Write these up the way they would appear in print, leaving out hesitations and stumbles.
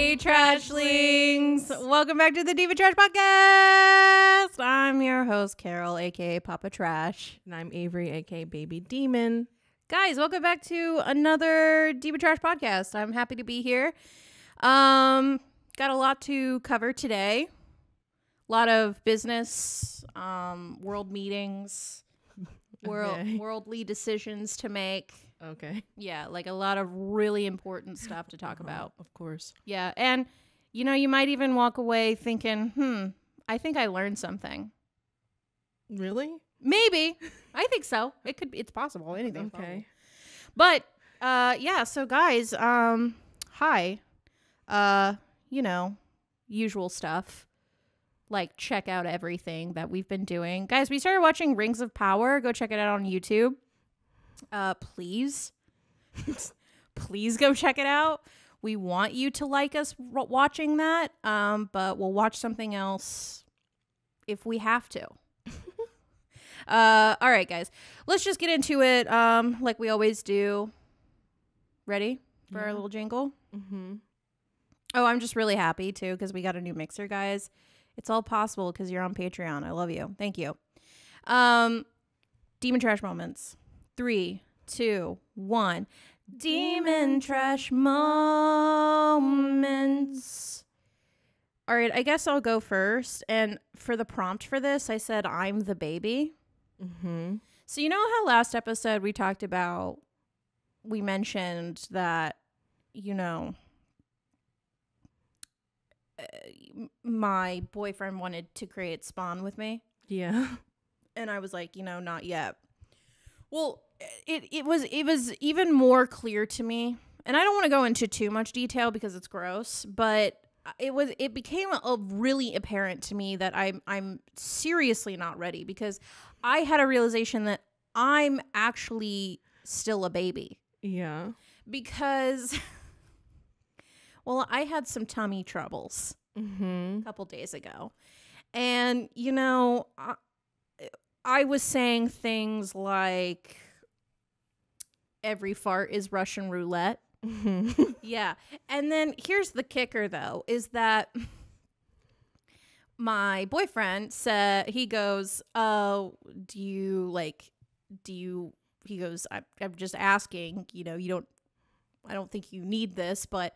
Hey, trashlings! Welcome back to the Diva Trash Podcast. I'm your host, Carol, aka Papa Trash. And I'm Avery, aka Baby Demon. Guys, welcome back to another Diva Trash Podcast. I'm happy to be here. Got a lot to cover today. A lot of business, world meetings, worldly decisions to make. Okay. Yeah, like a lot of really important stuff to talk about. Of course. Yeah, and you know, you might even walk away thinking, I think I learned something. Really? Maybe. I think so. It's possible. Anything. Okay. But yeah, so guys, hi. You know, usual stuff. Like, check out everything that we've been doing. Guys, we started watching Rings of Power. Go check it out on YouTube. Please. Please go check it out. We want you to like us watching that. But we'll watch something else if we have to. All right, guys. Let's just get into it like we always do. Ready for our little jingle? Mm-hmm. Oh, I'm just really happy, too, because we got a new mixer, guys. It's all possible because you're on Patreon. I love you. Thank you. Demon Trash Moments. 3, 2, 1. Demon Trash Moments. All right, I guess I'll go first. And for the prompt for this, I said, I'm the baby. Mm-hmm. So you know how last episode we mentioned that, you know, my boyfriend wanted to create Spawn with me. Yeah. And I was like, you know, not yet. Well, it was even more clear to me. And I don't want to go into too much detail because it's gross, but it became really apparent to me that I'm seriously not ready, because I had a realization that I'm actually still a baby. Yeah. Because well, I had some tummy troubles a couple days ago. And, you know, I was saying things like every fart is Russian roulette. Mm-hmm. Yeah. And then here's the kicker, though, is that my boyfriend said, he goes, oh, he goes, I'm just asking, you know, I don't think you need this, but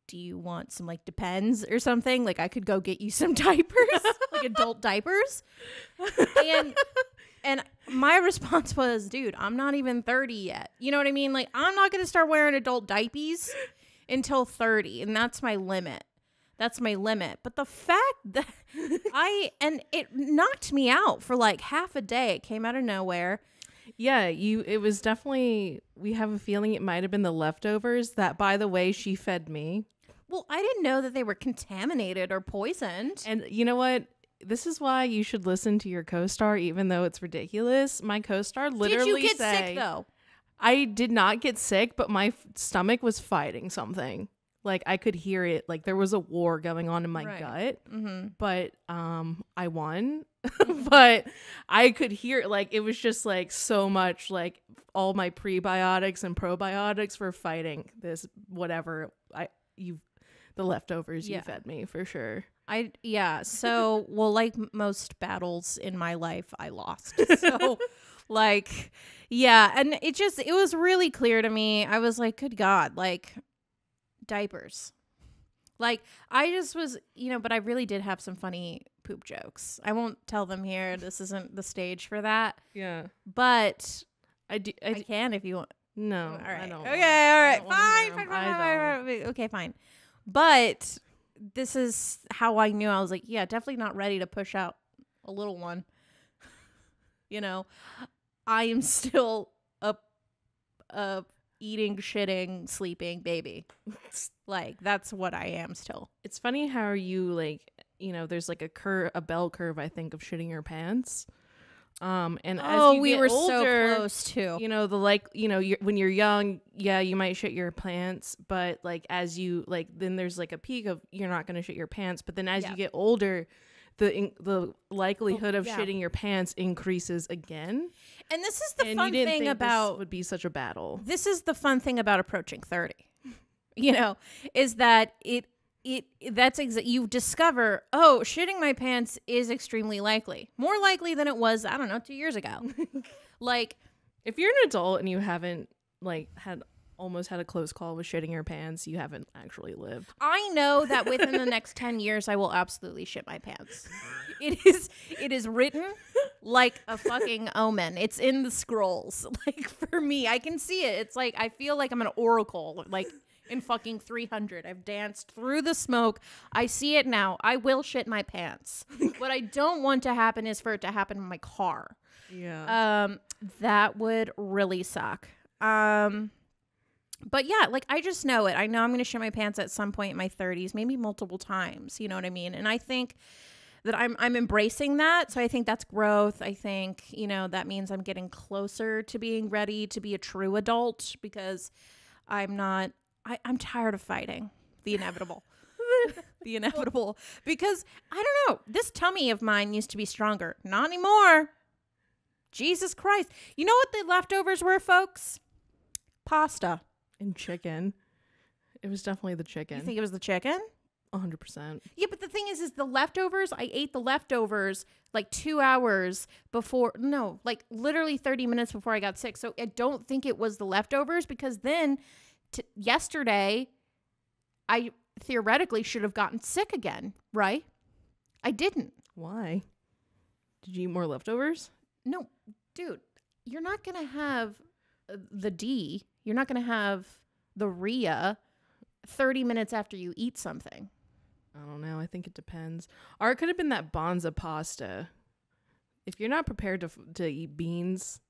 do you want some, like, Depends or something? Like, I could go get you some diapers, like adult diapers. And my response was, dude, I'm not even 30 yet. You know what I mean? Like, I'm not going to start wearing adult diapers until 30. And that's my limit. That's my limit. But the fact that it knocked me out for like half a day. It came out of nowhere. Yeah, it was definitely, we have a feeling it might have been the leftovers that, by the way, she fed me. Well, I didn't know that they were contaminated or poisoned. And you know what? This is why you should listen to your co-star, even though it's ridiculous. My co-star literally Did you get sick, though? I did not get sick, but my stomach was fighting something. Like, I could hear it. Like, there was a war going on in my gut. Mm-hmm. But I won. But I could hear it. Like, it was just, like, so much, like, all my prebiotics and probiotics were fighting this whatever. The leftovers you fed me, for sure. So, well, like most battles in my life, I lost. So, like, yeah. And it was really clear to me. I was like, good God, like, diapers. Like, I just was, you know, but I really did have some funny poop jokes. I won't tell them here. This isn't the stage for that. Yeah. But I can if you want. No. All right. I don't. Okay. All right. Fine. Okay, fine. But this is how I knew. I was like, yeah, definitely not ready to push out a little one. You know, I am still a eating, shitting, sleeping baby. Like, that's what I am still. It's funny how you, like, you know, there's like a bell curve, I think, of shitting your pants. And as you get older, so close to, you know, when you're young, yeah, you might shit your pants, but like as you like, then there's like a peak of you're not going to shit your pants, but then as you get older, the likelihood of shitting your pants increases again. And this is the fun thing about this would be such a battle. This is the fun thing about approaching 30. You know, is that you discover, oh, shitting my pants is extremely likely. More likely than it was, I don't know, 2 years ago. Like, if you're an adult and you haven't like almost had a close call with shitting your pants, you haven't actually lived. I know that within the next 10 years I will absolutely shit my pants. It is written like a fucking omen. It's in the scrolls. Like, for me, I can see it. It's like I feel like I'm an oracle, like in fucking 300. I've danced through the smoke. I see it now. I will shit my pants. What I don't want to happen is for it to happen in my car. Yeah. That would really suck. But yeah, like, I just know it. I know I'm going to shit my pants at some point in my 30s, maybe multiple times. You know what I mean? And I think that I'm embracing that. So I think that's growth. I think, you know, that means I'm getting closer to being ready to be a true adult, because I'm tired of fighting the inevitable. The inevitable. Because, I don't know, this tummy of mine used to be stronger. Not anymore. Jesus Christ. You know what the leftovers were, folks? Pasta. And chicken. It was definitely the chicken. You think it was the chicken? 100%. Yeah, but the thing is the leftovers, I ate the leftovers like 2 hours before, no, like literally 30 minutes before I got sick. So I don't think it was the leftovers, because then yesterday I theoretically should have gotten sick again, right? I didn't. Why? Did you eat more leftovers? No, dude, you're not going to have the D. You're not going to have the RIA 30 minutes after you eat something. I don't know. I think it depends. Or it could have been that bonza pasta. If you're not prepared to eat beans,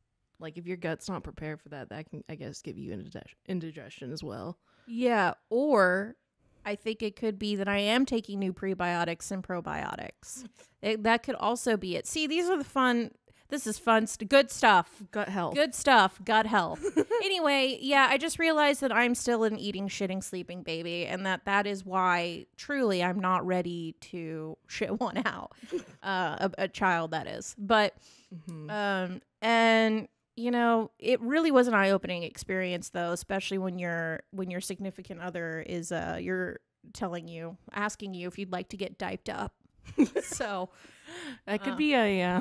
like if your gut's not prepared for that, that can, I guess, give you indigestion as well. Yeah. Or I think it could be that I am taking new prebiotics and probiotics. That could also be it. See, these are the fun... This is fun. Good stuff. Gut health. Good stuff. Gut health. Anyway, yeah, I just realized that I'm still an eating, shitting, sleeping baby, and that is why, truly, I'm not ready to shit one out. A child, that is. But, and, you know, it really was an eye-opening experience, though, especially when your significant other is, you're asking you if you'd like to get diped up. So... That could be a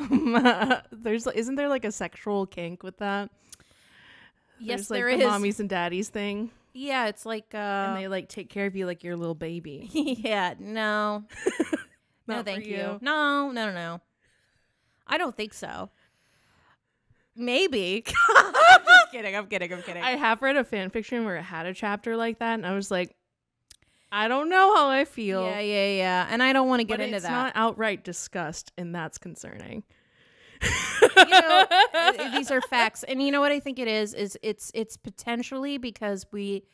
isn't there like a sexual kink with that? Yes, like there the is. Mommies and daddies thing. Yeah, it's like and they like take care of you like your little baby. Yeah, no. No, thank you. No. I don't think so. Maybe. I'm kidding. I have read a fan fiction where it had a chapter like that, and I was like, I don't know how I feel. Yeah. And I don't want to get into that. It's not outright disgust, and that's concerning. You know, these are facts. And you know what I think it is it's potentially because we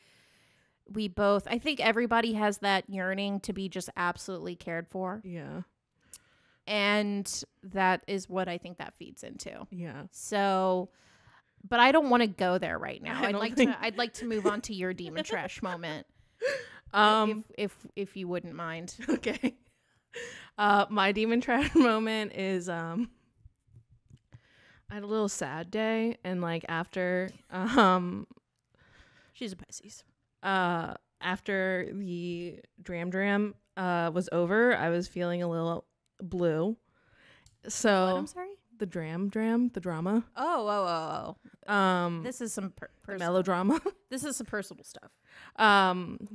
both, I think everybody has that yearning to be just absolutely cared for. Yeah. And that is what I think that feeds into. Yeah. So, but I don't want to go there right now. I'd like to move on to your demon trash moment. If you wouldn't mind. Okay. My demon trash moment is I had a little sad day, and like after she's a Pisces. After the dram was over, I was feeling a little blue. So what? I'm sorry? The the drama. Oh. This is some melodrama. This is some personal stuff.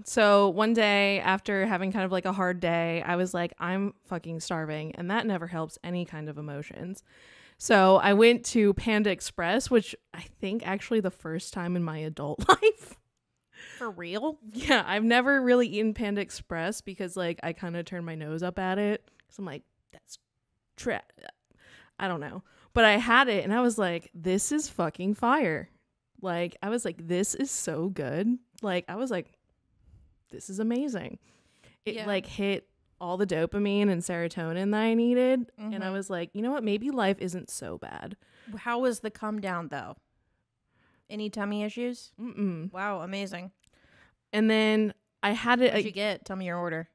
So one day after having kind of like a hard day, I was like, I'm fucking starving, and that never helps any kind of emotions. So I went to Panda Express, which I think actually the first time in my adult life. For real? Yeah, I've never really eaten Panda Express because like I kind of turned my nose up at it. So I'm like, that's I don't know. But I had it and I was like, this is fucking fire. Like, I was like, this is so good. Like, I was like, this is amazing. It like hit all the dopamine and serotonin that I needed. Mm-hmm. And I was like, you know what? Maybe life isn't so bad. How was the come down though? Any tummy issues? Mm-mm. Wow, amazing. And then I had it. What did you get? Tell me your order.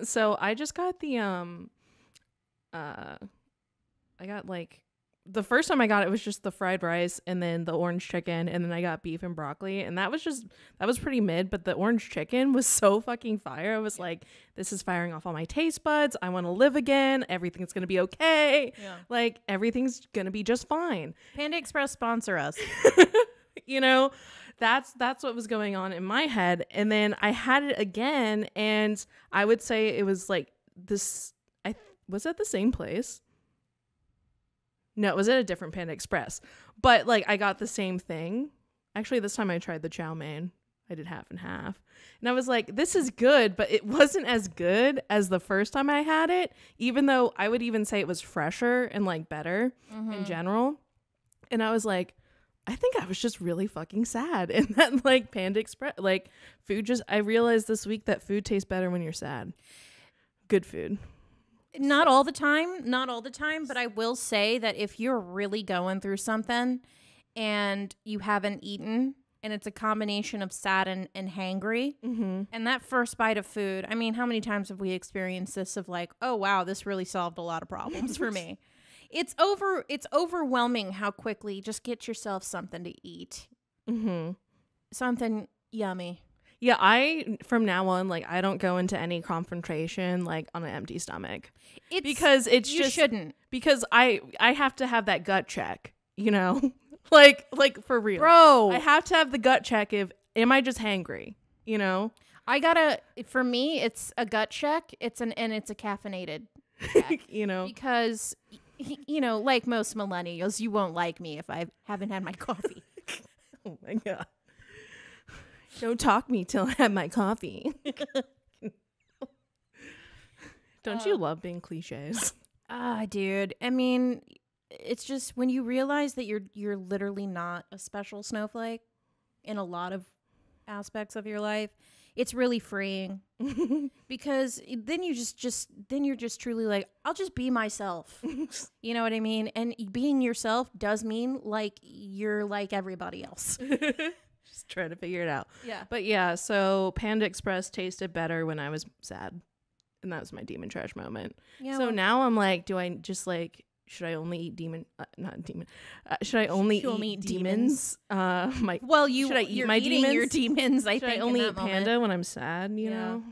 So I just got the I got like the first time I got it was just the fried rice and then the orange chicken, and then I got beef and broccoli, and that was pretty mid, but the orange chicken was so fucking fire. I was like, this is firing off all my taste buds. I want to live again. Everything's going to be okay. Yeah. Like, everything's going to be just fine. Panda Express sponsor us. You know, that's what was going on in my head. And then I had it again, and I would say it was like this. Was at the same place? No, it was at a different Panda Express. But like, I got the same thing. Actually, this time I tried the chow mein. I did half and half. And I was like, this is good, but it wasn't as good as the first time I had it, even though I would even say it was fresher and like better in general. And I was like, I think I was just really fucking sad. And that like Panda Express, like food I realized this week that food tastes better when you're sad. Good food. Not all the time, but I will say that if you're really going through something and you haven't eaten, and it's a combination of sad and hangry, and that first bite of food, I mean, how many times have we experienced this of like, oh wow, this really solved a lot of problems for me. It's overwhelming how quickly just get yourself something to eat. Something yummy. Yeah, from now on, like, I don't go into any confrontation like on an empty stomach. Because you shouldn't. Because I have to have that gut check, you know? like for real. Bro. I have to have the gut check am I just hangry, you know? For me, it's a gut check. It's a caffeinated check. You know? Because, you know, like most millennials, you won't like me if I haven't had my coffee. Oh my God. Don't talk me till I have my coffee. Don't you love being cliches? Dude. I mean, it's just when you realize that you're literally not a special snowflake in a lot of aspects of your life, it's really freeing. Because then you're just truly like, I'll just be myself. You know what I mean? And being yourself does mean like you're like everybody else. Just trying to figure it out. Yeah. But yeah, so Panda Express tasted better when I was sad. And that was my demon trash moment. Yeah, so now I'm like, do I just like, should I only eat should I only eat demons? Should I eat my demons? Your demons, I think. Should I only eat Panda when I'm sad, you know?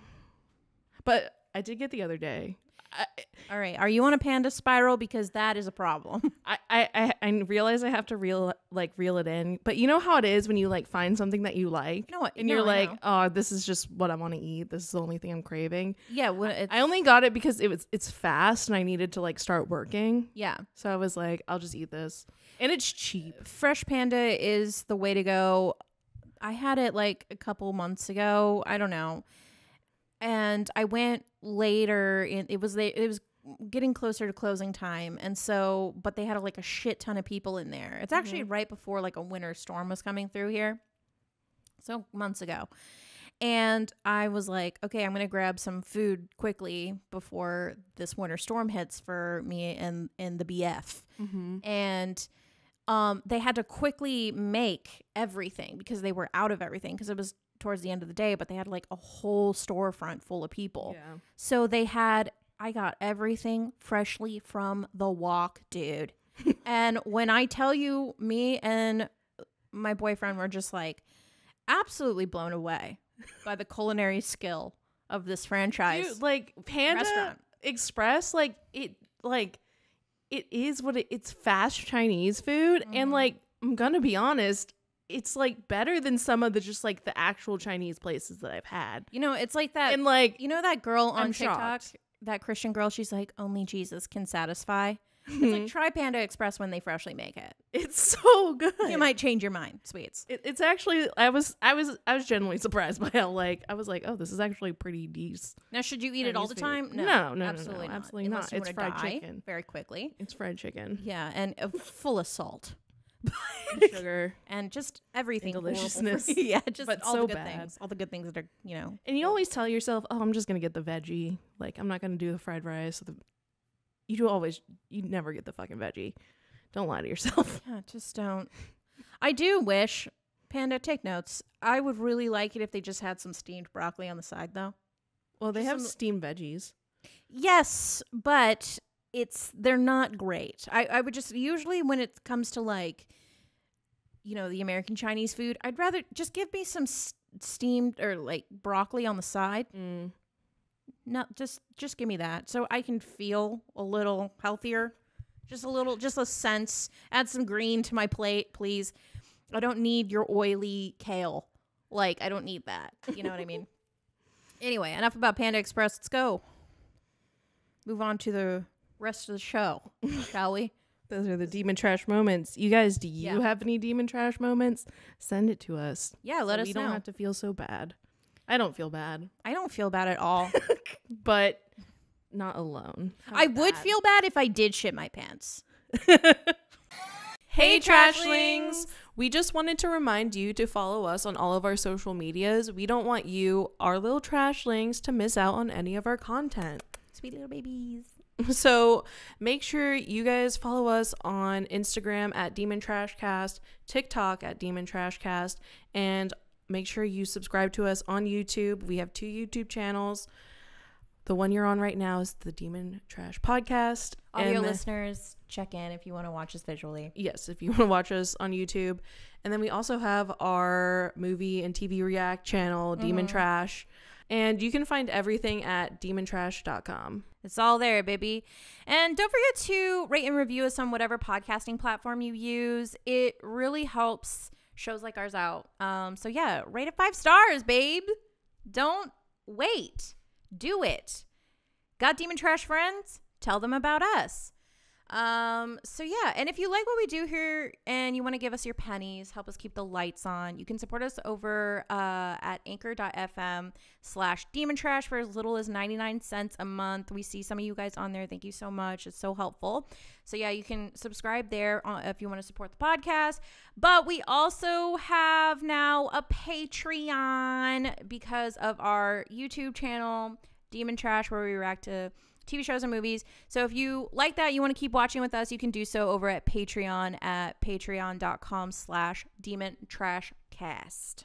But I did get the other day. All right. Are you on a Panda spiral? Because that is a problem. I realize I have to reel it in. But you know how it is when you like find something that you like, you're like, oh, this is just what I want to eat. This is the only thing I'm craving. Yeah. I only got it because it's fast and I needed to like start working. Yeah. So I was like, I'll just eat this, and it's cheap. Fresh Panda is the way to go. I had it like a couple months ago. I don't know. And I went later. It was getting closer to closing time, and so but they had like a shit ton of people in there. It's actually right before like a winter storm was coming through here, so months ago. And I was like, okay, I'm gonna grab some food quickly before this winter storm hits for me and the BF. And they had to quickly make everything because they were out of everything because it was towards the end of the day, but they had like a whole storefront full of people. Yeah. So I got everything freshly from the walk, dude. And when I tell you, me and my boyfriend were just like absolutely blown away by the culinary skill of this franchise. Dude, like Panda restaurant. Express, like it is it's fast Chinese food. And like, I'm gonna be honest, it's like better than some of the just like the actual Chinese places that I've had. You know, it's like that. And like, you know that girl on TikTok, that Christian girl, she's like, only Jesus can satisfy. It's like, try Panda Express when they freshly make it. It's so good. You might change your mind, sweets. It's actually, I was genuinely surprised by how like, I was like, oh, this is actually pretty decent. Now, should you eat it all the time? No, absolutely not. Absolutely not. It's fried chicken. Very quickly. It's fried chicken. Yeah, and full of salt. Sugar and just everything and deliciousness. Yeah, just but all so the good bad. things. All the good things that are, you know. And you always tell yourself, oh, I'm just gonna get the veggie. Like, I'm not gonna do the fried rice. You never get the fucking veggie. Don't lie to yourself. Yeah, just don't. I do wish, Panda, take notes. I would really like it if they just had some steamed broccoli on the side, though. Well, they have steamed veggies. Yes, but they're not great. I would just, usually when it comes to like, you know, the American Chinese food, I'd rather just give me some steamed or like broccoli on the side. No, just give me that so I can feel a little healthier. Just a sense. Add some green to my plate, please. I don't need your oily kale. Like, I don't need that. You know what I mean? Anyway, enough about Panda Express. Let's go. Move on to the rest of the show, shall we? Those are the demon trash moments. You guys, do you have any demon trash moments? Send it to us. Yeah, let us know. We don't have to feel so bad. I don't feel bad. I don't feel bad at all. But not alone. I would feel bad if I did shit my pants. Hey, trashlings! We just wanted to remind you to follow us on all of our social medias. We don't want you, our little trashlings, to miss out on any of our content. Sweet little babies. So make sure you guys follow us on Instagram at Demon Trashcast, TikTok at Demon Trashcast, and make sure you subscribe to us on YouTube. We have 2 YouTube channels. The one you're on right now is the Demon Trash Podcast. Audio listeners, check in if you want to watch us visually. Yes, if you want to watch us on YouTube. And then we also have our movie and TV react channel, Demon Trash. And you can find everything at demontrash.com. It's all there, baby. And don't forget to rate and review us on whatever podcasting platform you use. It really helps shows like ours out. So yeah, rate it 5 stars, babe. Don't wait. Do it. Got Demon Trash friends? Tell them about us. So yeah, and if you like what we do here and you want to give us your pennies, help us keep the lights on, you can support us over at anchor.fm/Demon Trash for as little as 99 cents a month. We see some of you guys on there. Thank you so much. It's so helpful. So yeah, you can subscribe there if you want to support the podcast. But we also have now a Patreon because of our YouTube channel, Demon Trash, where we react to TV shows and movies. So if you like that, you want to keep watching with us, you can do so over at Patreon at patreon.com/demontrashcast.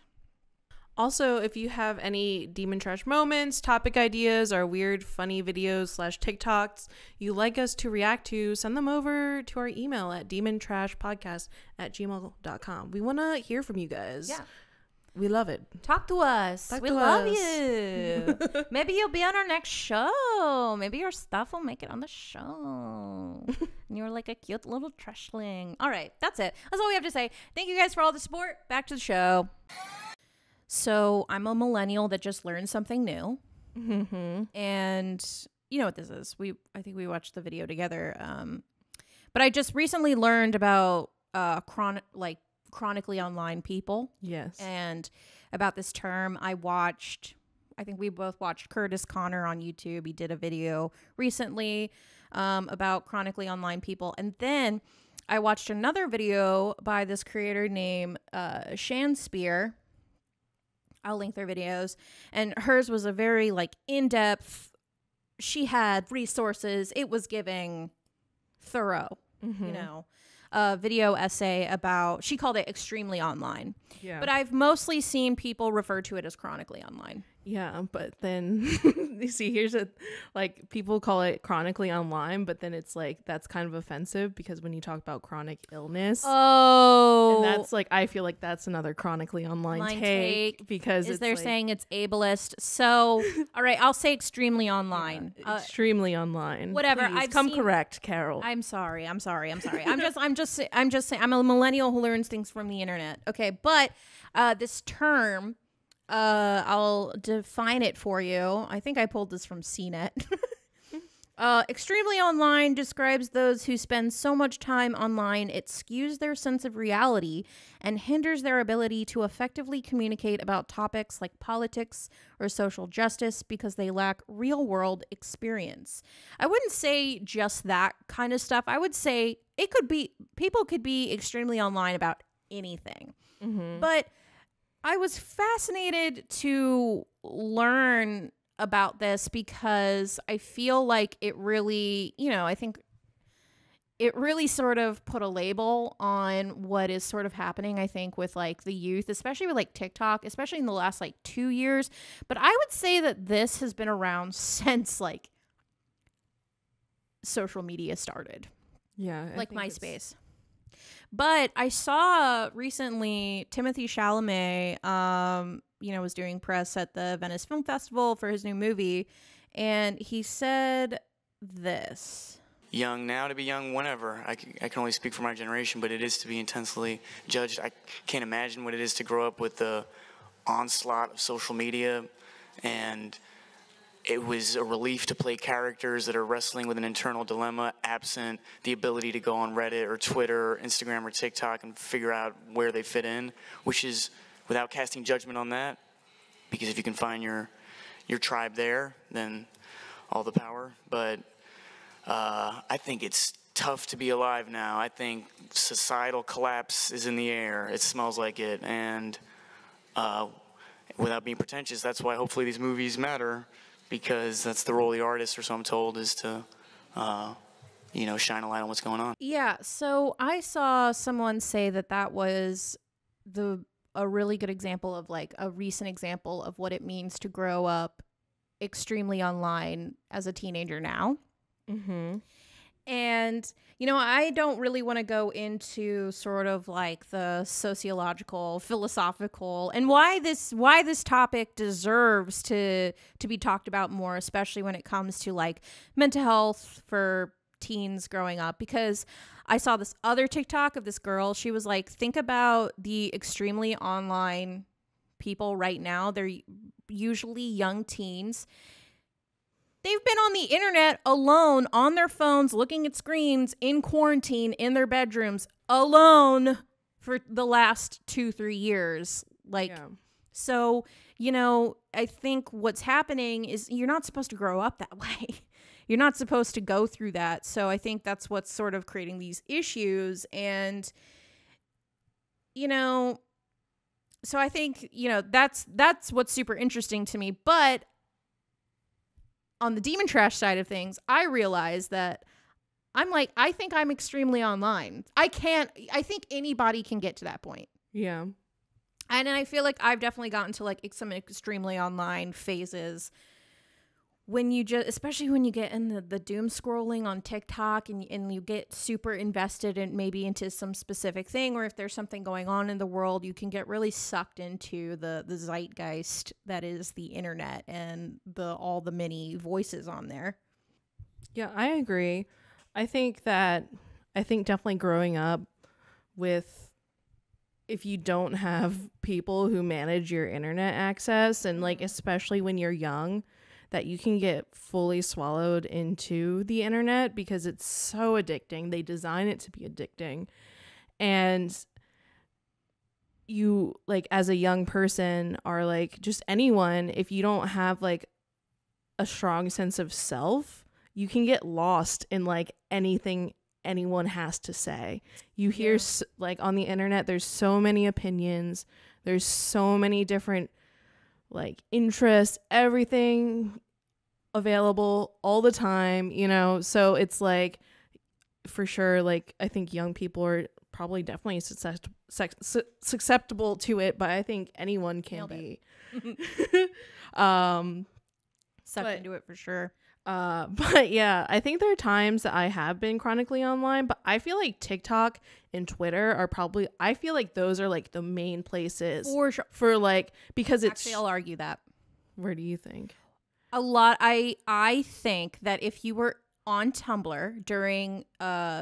Also, if you have any Demon Trash moments, topic ideas, or weird, funny videos / TikToks you like us to react to, send them over to our email at demontrashpodcast@gmail.com. We want to hear from you guys. Yeah. We love it. Talk to us. We love you. Maybe you'll be on our next show. Maybe your stuff will make it on the show. And you're like a cute little trashling. All right. That's it. That's all we have to say. Thank you guys for all the support. Back to the show. So I'm a millennial that just learned something new. And you know what this is. I think we watched the video together. But I just recently learned about chronically online people. Yes. And about this term, I think we both watched Curtis Connor on YouTube. He did a video recently about chronically online people. And then I watched another video by this creator named Shan Spear. I'll link their videos. And hers was a very in-depth, she had resources. It was giving thorough, you know. Video essay about, she called it extremely online. Yeah. But I've mostly seen people refer to it as chronically online. Yeah, but then you see, here's people call it chronically online, but then it's that's kind of offensive because when you talk about chronic illness, and that's I feel like that's another chronically online take because they're saying it's ableist. So all right, I'll say extremely online. Yeah, extremely online. Whatever. Please, correct, Carol. I'm sorry. I'm just saying I'm a millennial who learns things from the internet. Okay, but this term. I'll define it for you. I think I pulled this from CNET. Extremely online describes those who spend so much time online it skews their sense of reality and hinders their ability to effectively communicate about topics like politics or social justice because they lack real-world experience. I wouldn't say just that kind of stuff. I would say people could be extremely online about anything. But I was fascinated to learn about this because I feel like it really, I think it really sort of put a label on what is sort of happening, I think, with the youth, especially with TikTok, especially in the last 2 years. But I would say that this has been around since social media started. Yeah. Like MySpace. But I saw recently Timothée Chalamet, was doing press at the Venice Film Festival for his new movie. And he said this. Young now to be young whenever. I can only speak for my generation, but it is to be intensely judged. I can't imagine what it is to grow up with the onslaught of social media, and it was a relief to play characters that are wrestling with an internal dilemma, absent the ability to go on Reddit or Twitter or Instagram or TikTok and figure out where they fit in, which is, without casting judgment on that, because if you can find your tribe there, then all the power. But I think it's tough to be alive now. I think societal collapse is in the air. It smells like it. And without being pretentious, that's why hopefully these movies matter, because that's the role of the artist, or so I'm told, is to, shine a light on what's going on. Yeah, so I saw someone say that was a really good example of like a recent example of what it means to grow up extremely online as a teenager now. Mm-hmm. And, I don't really want to go into sort of like the sociological, philosophical, and why this topic deserves to be talked about more, especially when it comes to like mental health for teens growing up. Because I saw this other TikTok of this girl. She was like, think about the extremely online people right now. They're usually young teens. They've been on the internet alone on their phones, looking at screens in quarantine in their bedrooms alone for the last 2-3 years. So, I think what's happening is you're not supposed to grow up that way. You're not supposed to go through that. So I think that's what's sort of creating these issues. And, so I think, that's what's super interesting to me. But on the demon trash side of things, I realize that I think I'm extremely online. I think anybody can get to that point. Yeah. And I feel like I've definitely gotten to like some extremely online phases when especially when you get in the doom scrolling on TikTok and you get super invested in maybe into some specific thing, or if there's something going on in the world, you can get really sucked into the zeitgeist that is the internet and all the many voices on there. Yeah, I agree. I think definitely growing up with, if you don't have people who manage your internet access, and like especially when you're young, that you can get fully swallowed into the internet because it's so addicting. They design it to be addicting. And you, like, as a young person, or like just anyone, if you don't have like a strong sense of self, you can get lost in like anything anyone has to say. You hear like on the internet, there's so many opinions. There's so many different like interests, everything available all the time, so it's like, for sure, like I think young people are probably definitely susceptible to it, but I think anyone can be sucked into it for sure. But yeah, I think there are times that I have been chronically online, but I feel like TikTok and Twitter are probably, I feel like those are like the main places for sure, for like, because it's actually, I'll argue that. Where do you think? A lot. I think that if you were on Tumblr during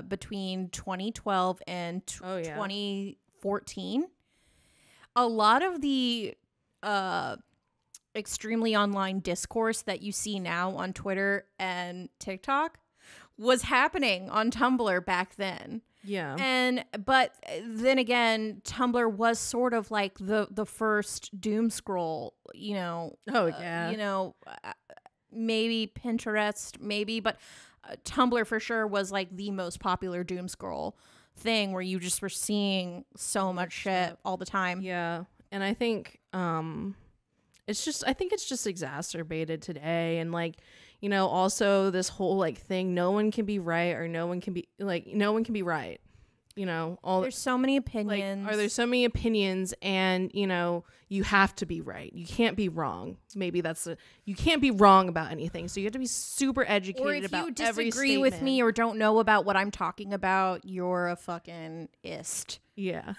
between 2012 and 2014, a lot of the extremely online discourse that you see now on Twitter and TikTok was happening on Tumblr back then. Yeah. But then again, Tumblr was sort of like the first doom scroll, maybe Pinterest, maybe, but Tumblr for sure was like the most popular doom scroll thing, where you just were seeing so much shit all the time. Yeah. And I think it's just exacerbated today. And like, also this whole like thing, no one can be right, or no one can be right. there's so many opinions. Like, are there so many opinions, and you have to be right. You can't be wrong. Maybe you can't be wrong about anything. So you have to be super educated about every statement. Or if you disagree with me or don't know about what I'm talking about, you're a fucking ist. Yeah.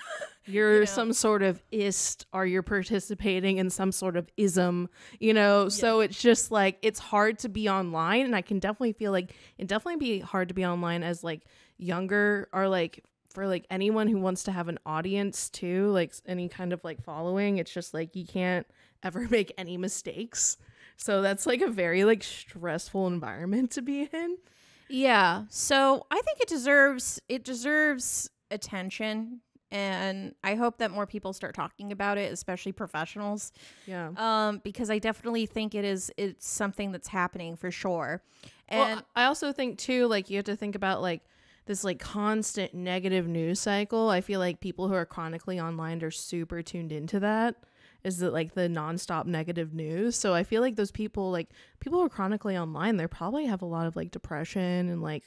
You're some sort of ist, or you're participating in some sort of ism, So it's just like, it's hard to be online. And I can definitely feel like it'd definitely be hard to be online as like younger, or like for like anyone who wants to have an audience too, like any kind of like following. It's just like you can't ever make any mistakes. So that's like a very like stressful environment to be in. Yeah. So I think it deserves attention. And I hope that more people start talking about it, especially professionals. Yeah. Because I definitely think it's something that's happening for sure. And I also think too, like, you have to think about like this like constant negative news cycle. I feel like people who are chronically online are super tuned into that. Is that like the nonstop negative news? So I feel like those people who are chronically online, they probably have a lot of like depression and like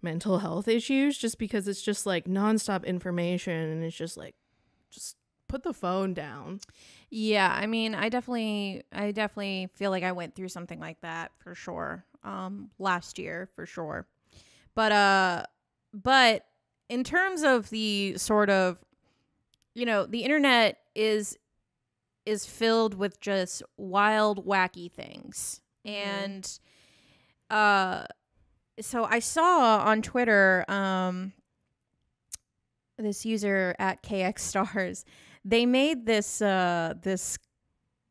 mental health issues, just because it's just like nonstop information, and it's just like, just put the phone down. Yeah, I mean, I definitely feel like I went through something like that for sure. Last year for sure. But in terms of the sort of, the internet is filled with just wild, wacky things. And so I saw on Twitter, this user at KX Stars, they made this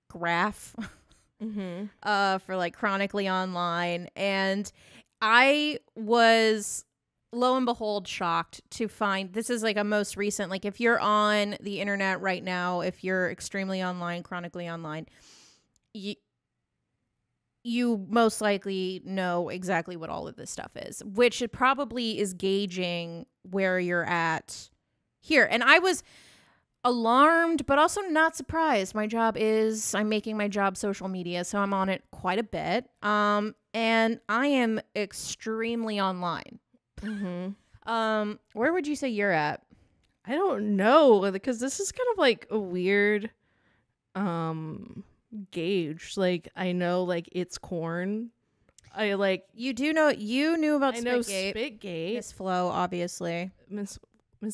graph for like chronically online, and I was lo and behold shocked to find this is like a most recent, like if you're on the internet right now, if you're extremely online, chronically online, you most likely know exactly what all of this stuff is, which it probably is gauging where you're at here. And I was alarmed, but also not surprised. I'm making my job social media, so I'm on it quite a bit. And I am extremely online. Where would you say you're at? I don't know, because this is kind of like a weird gauge. Like, I know like it's corn. I like, you knew about Spitgate. Miss Flo, obviously. Miss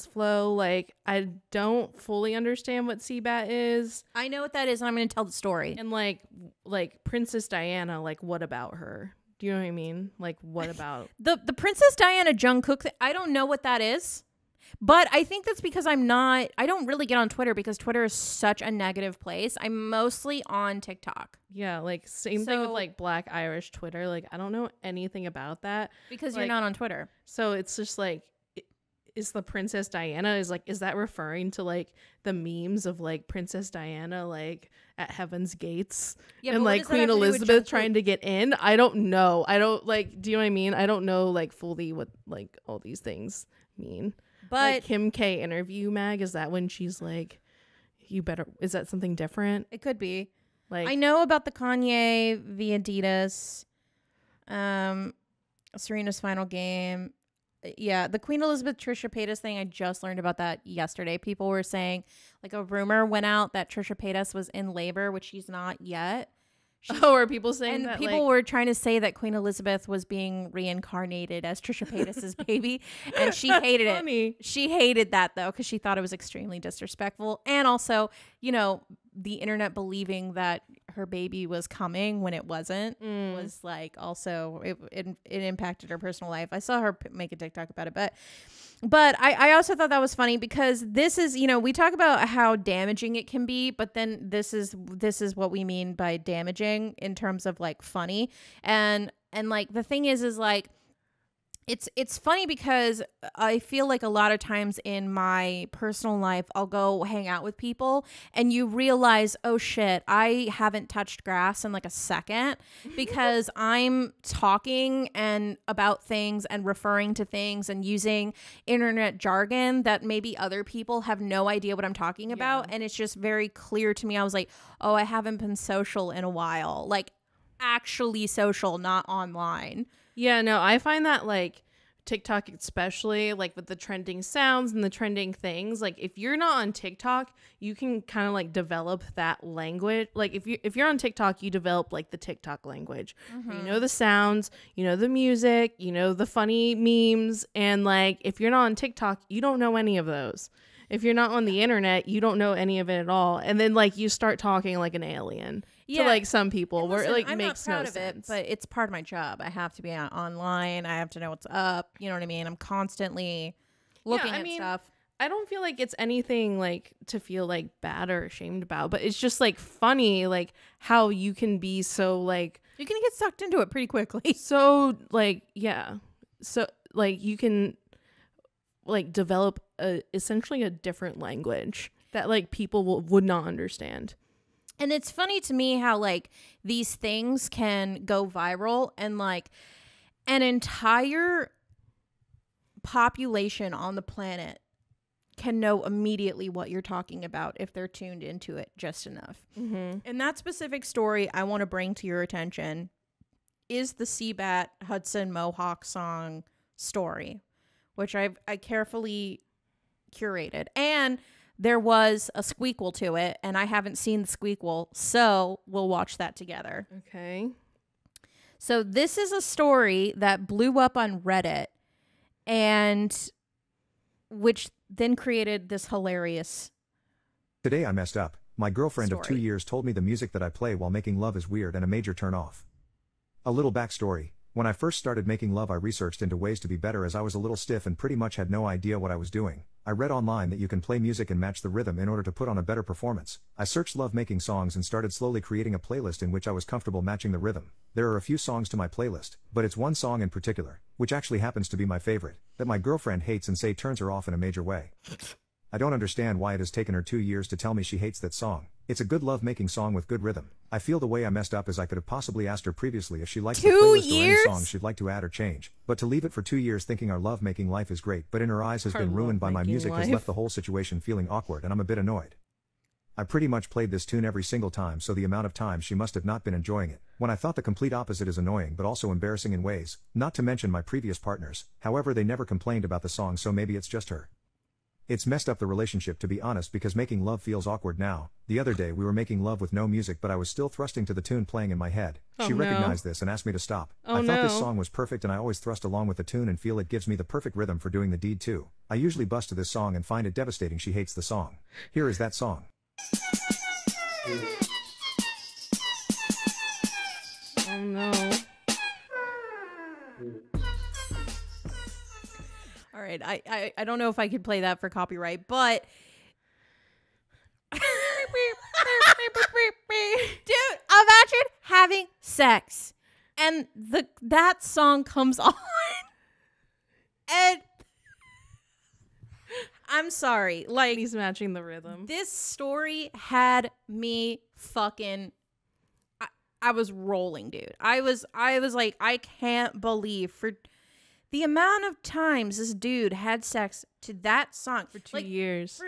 Flo, like, I don't fully understand what CBAT is. I know what that is, and I'm going to tell the story. And like Princess Diana, like, what about her? Do you know what I mean? Like, what about the Princess Diana Jungkook? I don't know what that is, but I think that's because I don't really get on Twitter, because Twitter is such a negative place. I'm mostly on TikTok. Yeah, like same thing with like Black Irish Twitter. Like, I don't know anything about that because like, you're not on Twitter. So it's just like, is the Princess Diana is that referring to like the memes of like Princess Diana like at Heaven's Gates and like Queen Elizabeth trying to get in? I don't know. I don't like, do you know what I mean? I don't know like fully what like all these things mean. But like Kim K interview mag, is that when she's like, is that something different? It could be. Like, I know about the Kanye v Adidas, Serena's final game. Yeah, the Queen Elizabeth Trisha Paytas thing, I just learned about that yesterday. People were saying, like, a rumor went out that Trisha Paytas was in labor, which she's not yet. Are people saying that? And people were trying to say that Queen Elizabeth was being reincarnated as Trisha Paytas's baby, and she hated it. She hated that, though, because she thought it was extremely disrespectful. And also, the internet believing that her baby was coming when it wasn't was like, also it impacted her personal life. I saw her make a TikTok about it, but I also thought that was funny, because this is, we talk about how damaging it can be, but then this is what we mean by damaging in terms of like funny. And like the thing is like, it's funny because I feel like a lot of times in my personal life, I'll go hang out with people and you realize, oh shit, I haven't touched grass in like a second, because I'm talking and about things and referring to things and using internet jargon that maybe other people have no idea what I'm talking about. And it's just very clear to me. I was like, oh, I haven't been social in a while, like actually social, not online. Yeah, no, I find that like TikTok especially, like with the trending sounds and the trending things, like if you're not on TikTok, you can kind of like develop that language. Like if you're on TikTok, you develop like the TikTok language. You know the sounds, you know the music, you know the funny memes, and like if you're not on TikTok, you don't know any of those. If you're not on the internet, you don't know any of it at all. And then like you start talking like an alien to like some people, where it like I'm makes not proud no of sense. it, but it's part of my job. I have to be online. I have to know what's up. You know what I mean? I'm constantly looking at stuff. I don't feel like it's anything like to feel like bad or ashamed about, but it's just like funny, like how you can be so like you can get sucked into it pretty quickly. So like so like you can like develop essentially a different language that like people would not understand. And it's funny to me how like these things can go viral, and like an entire population on the planet can know immediately what you're talking about if they're tuned into it just enough. And that specific story I want to bring to your attention is the Seabat Hudson Mohawk song story, which I carefully curated. And there was a squeakle to it, and I haven't seen the squeakle, so we'll watch that together. Okay. So this is a story that blew up on Reddit, and which then created this hilarious Today I messed up. My girlfriend of 2 story. years told me the music that I play while making love is weird and a major turn off. A little backstory. When I first started making love, I researched into ways to be better, as I was a little stiff and pretty much had no idea what I was doing. I read online that you can play music and match the rhythm in order to put on a better performance. I searched love making songs and started slowly creating a playlist in which I was comfortable matching the rhythm. There are a few songs to my playlist, but it's one song in particular, which actually happens to be my favorite, that my girlfriend hates and say turns her off in a major way. I don't understand why it has taken her 2 years to tell me she hates that song. It's a good love-making song with good rhythm. I feel the way I messed up is I could have possibly asked her previously if she likes the 2 playlist years? or any songs she'd like to add or change. But to leave it for 2 years thinking our love-making life is great but in her eyes has Our been ruined by my love-making music has life. left the whole situation feeling awkward, and I'm a bit annoyed. I pretty much played this tune every single time, so the amount of time she must have not been enjoying it. When I thought the complete opposite is annoying but also embarrassing in ways, not to mention my previous partners. However, they never complained about the song, so maybe it's just her. It's messed up the relationship, to be honest, because making love feels awkward now. The other day we were making love with no music, but I was still thrusting to the tune playing in my head. She recognized this and asked me to stop. I thought this song was perfect, and I always thrust along with the tune and feel it gives me the perfect rhythm for doing the deed too. I usually bust to this song and find it devastating she hates the song. Here is that song. Oh no. All right, I don't know if I could play that for copyright, but dude, imagine having sex and that song comes on, and I'm sorry, like He's matching the rhythm. this story had me fucking. I was rolling, dude. I was like, I can't believe for the amount of times this dude had sex to that song For 2 years.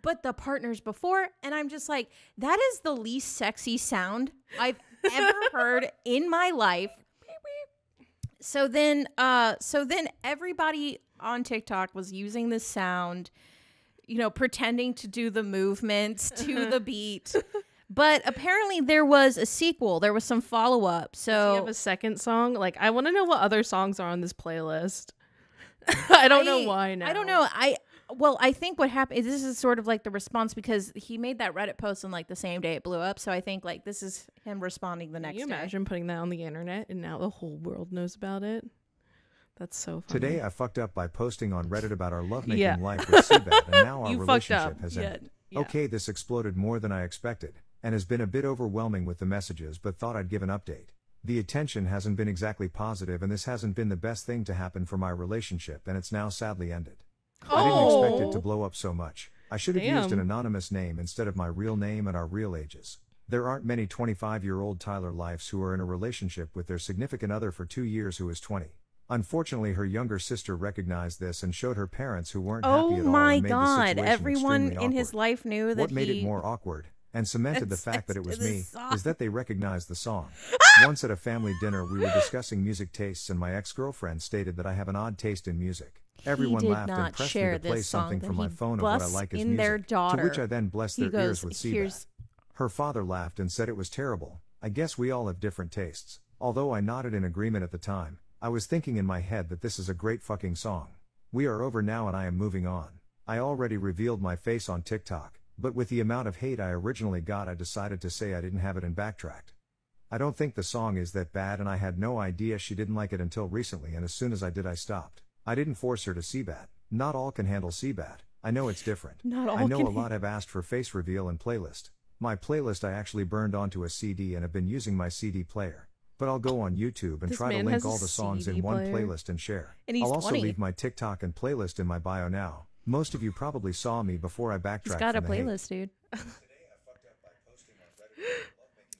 but the partners before, and I'm just like, that is the least sexy sound I've ever heard in my life. So then everybody on TikTok was using this sound, you know, pretending to do the movements to the beat. But apparently there was a sequel. There was some follow-up. So Does he have a second song? Like, I want to know what other songs are on this playlist. I don't know why now. I don't know. I think what happened is this is sort of like the response, because he made that Reddit post on like the same day it blew up. So I think like this is him responding the next Can you day. imagine putting that on the internet and now the whole world knows about it? That's so funny. Today I fucked up by posting on Reddit about our lovemaking life with Seabat, and now our You fucked relationship up. has ended. Yeah. Okay, this exploded more than I expected, and has been a bit overwhelming with the messages, but thought I'd give an update. The attention hasn't been exactly positive, and this hasn't been the best thing to happen for my relationship, and it's now sadly ended. I didn't expect it to blow up so much. I should have used an anonymous name instead of my real name and our real ages. There aren't many 25-year-old Tyler Lifes who are in a relationship with their significant other for 2 years who is 20. Unfortunately, her younger sister recognized this and showed her parents, who weren't happy at all. Oh my and made the God. situation Everyone extremely in his awkward. life knew that What made it more awkward and cemented the fact that it was me is that they recognized the song. Once at a family dinner we were discussing music tastes and my ex-girlfriend stated that I have an odd taste in music. Everyone laughed and pressed me to play something from my phone of what I like as music, to which I then blessed their ears with Seabat. Her father laughed and said it was terrible. I guess we all have different tastes. Although I nodded in agreement at the time, I was thinking in my head that this is a great fucking song. We are over now and I am moving on. I already revealed my face on TikTok, but with the amount of hate I originally got I decided to say I didn't have it and backtracked. I don't think the song is that bad and I had no idea she didn't like it until recently, and as soon as I did I stopped. I didn't force her to Seabat. Not all can handle Seabat. I know it's different. I know a lot have asked for face reveal and playlist. My playlist I actually burned onto a CD and have been using my CD player. But I'll go on YouTube and try to link all the songs in one playlist and share. I'll also leave my TikTok and playlist in my bio now. Most of you probably saw me before I backtracked. He's got a playlist, dude.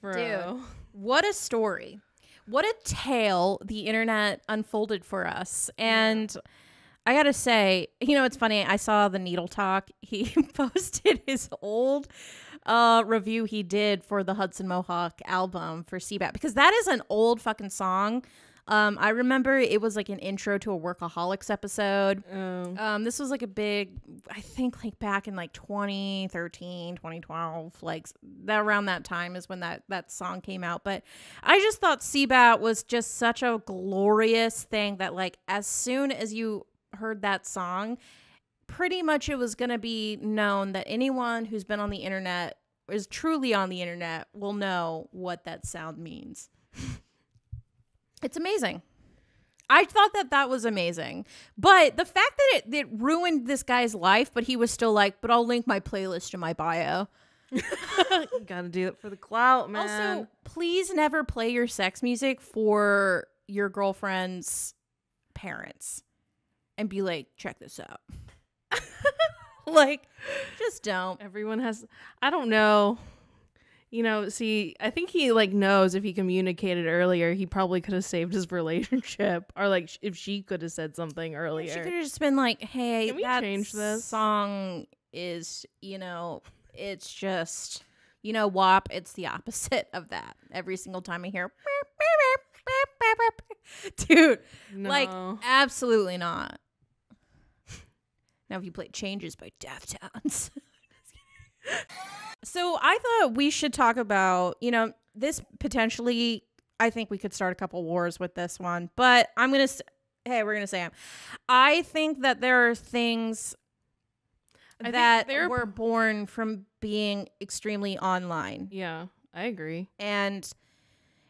Dude, what a story. What a tale the internet unfolded for us. And I gotta say, you know, it's funny. I saw the Needle Talk. He posted his old review he did for the Hudson Mohawk album for Seabat, because that is an old fucking song. I remember it was like an intro to a Workaholics episode. This was like a big, I think like back in like 2013, 2012, like that around that time is when that song came out. But I just thought Seabat was just such a glorious thing that like as soon as you heard that song, pretty much it was going to be known that anyone who's been on the internet, is truly on the internet, will know what that sound means. It's amazing. I thought that was amazing. But the fact that it ruined this guy's life, but he was still like, but I'll link my playlist in my bio. Gotta do it for the clout, man. Also, please never play your sex music for your girlfriend's parents and be like, check this out. Like, just don't. Everyone has, I don't know. You know, see, I think he like knows if he communicated earlier, he probably could have saved his relationship, or like if she could have said something earlier. She could have just been like, hey, can we change this song is, you know, it's just, you know, WAP, it's the opposite of that. Every single time I hear dude, no. Like absolutely not. Now if you play Changes by Deftones. So I thought we should talk about, you know, this potentially, I think we could start a couple wars with this one, but we're going to say them. I think that there are things that were born from being extremely online. Yeah, I agree. And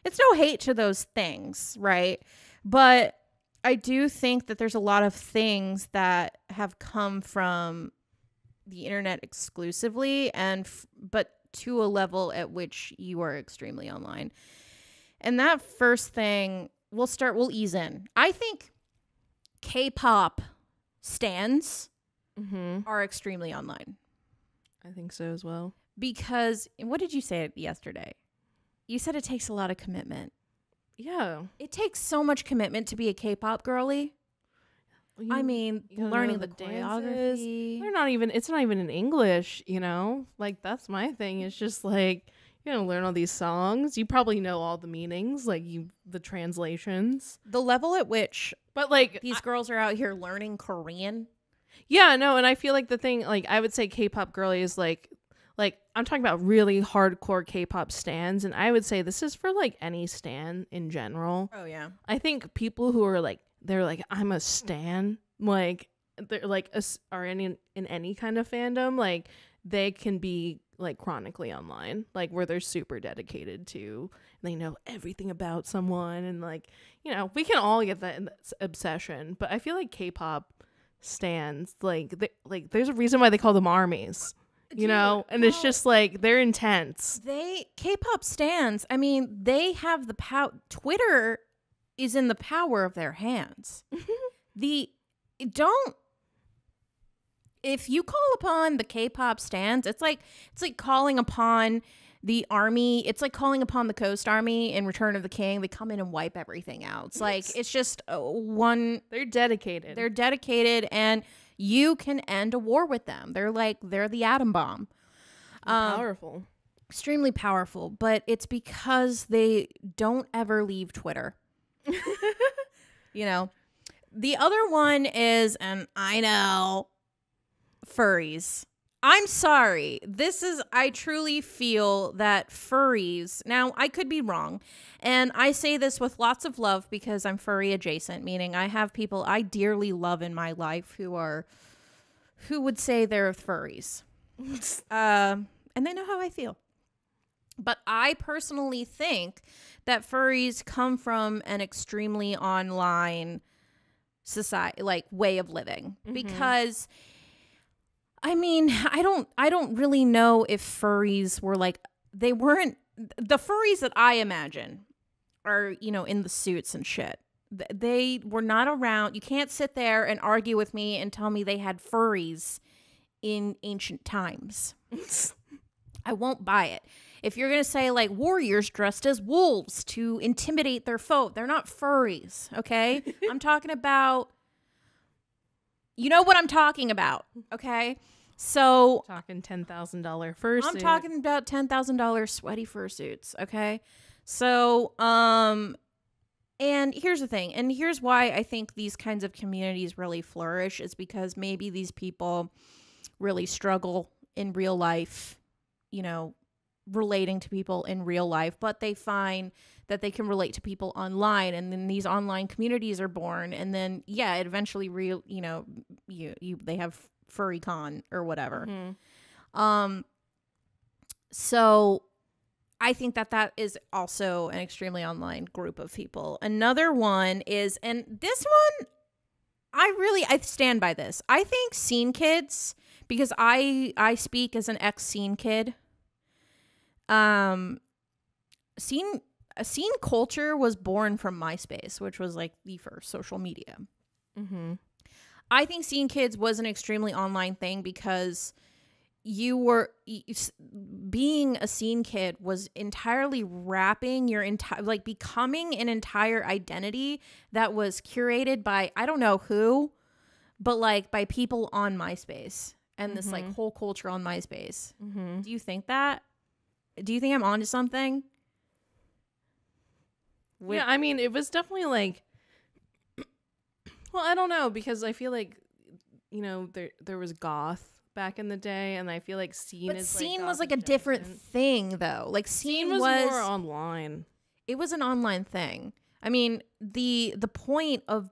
it's no hate to those things, right? But I do think that there's a lot of things that have come from the internet exclusively, but to a level at which you are extremely online. And that first thing, we'll ease in. I think K-pop stans are extremely online. I think so as well. Because, what did you say yesterday? You said it takes a lot of commitment. Yeah. It takes so much commitment to be a K-pop girly. I mean, learning the choreography. It's not even in English, you know? Like, that's my thing. It's just like, you're going to learn all these songs. You probably know all the meanings, like the translations. The level at which these girls are out here learning Korean. Yeah, no, and I feel like the thing, like, I would say K-pop girly is like I'm talking about really hardcore K-pop stans, and I would say this is for like any stan in general. Oh yeah. I think people who are like, they're like, I'm a stan, like they're like are in any kind of fandom, like they can be like chronically online, like where they're super dedicated to, they know everything about someone, and like, you know, we can all get that obsession, but I feel like K-pop stans, like there's a reason why they call them armies. You know, and it's just like, they're intense. K-pop stans, I mean, they have the power. Twitter is in the power of their hands. If you call upon the K-pop stans, it's like calling upon the army. It's like calling upon the Coast Army in Return of the King. They come in and wipe everything out. It's like, it's just they're dedicated. They're dedicated, and you can end a war with them. They're the atom bomb. Powerful. extremely powerful, but it's because they don't ever leave Twitter. You know, the other one is, and I know, furries. I'm sorry. I truly feel that furries, now I could be wrong, and I say this with lots of love because I'm furry adjacent, meaning I have people I dearly love in my life who would say they're furries. And they know how I feel. But I personally think that furries come from an extremely online society, like way of living, because I mean, I don't really know if furries were like, they weren't, the furries that I imagine are, you know, in the suits and shit. They were not around. You can't sit there and argue with me and tell me they had furries in ancient times. I won't buy it. If you're going to say like warriors dressed as wolves to intimidate their foe, they're not furries, okay? I'm talking about, you know what I'm talking about, okay? So talking $10,000 fursuit. I'm talking about $10,000 sweaty fursuits, okay? So, and here's the thing, and here's why I think these kinds of communities really flourish, is because maybe these people really struggle in real life, you know, relating to people in real life, but they find that they can relate to people online, and then these online communities are born, and then yeah, it eventually they have furry con or whatever. So I think that is also an extremely online group of people. Another one is, and this one I stand by this, I think scene kids, because I speak as an ex-scene kid. Scene culture was born from MySpace, which was like the first social media. I think scene kids was an extremely online thing because being a scene kid was entirely wrapping your entire, like becoming an entire identity that was curated by, I don't know who, but like by people on MySpace and this like whole culture on MySpace. Do you think that? Do you think I'm onto something? Yeah, I mean, it was definitely like, well, I don't know, because I feel like, you know, there was goth back in the day, and I feel like scene was like a different thing, though. Like scene was more online. It was an online thing. I mean, the point of,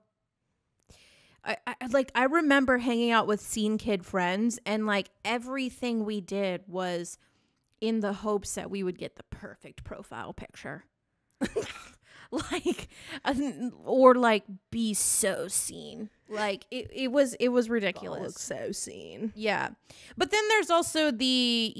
I remember hanging out with scene kid friends, and like everything we did was in the hopes that we would get the perfect profile picture. Like, or like be so seen. Like it was ridiculous. Look so seen. Yeah. But then there's also the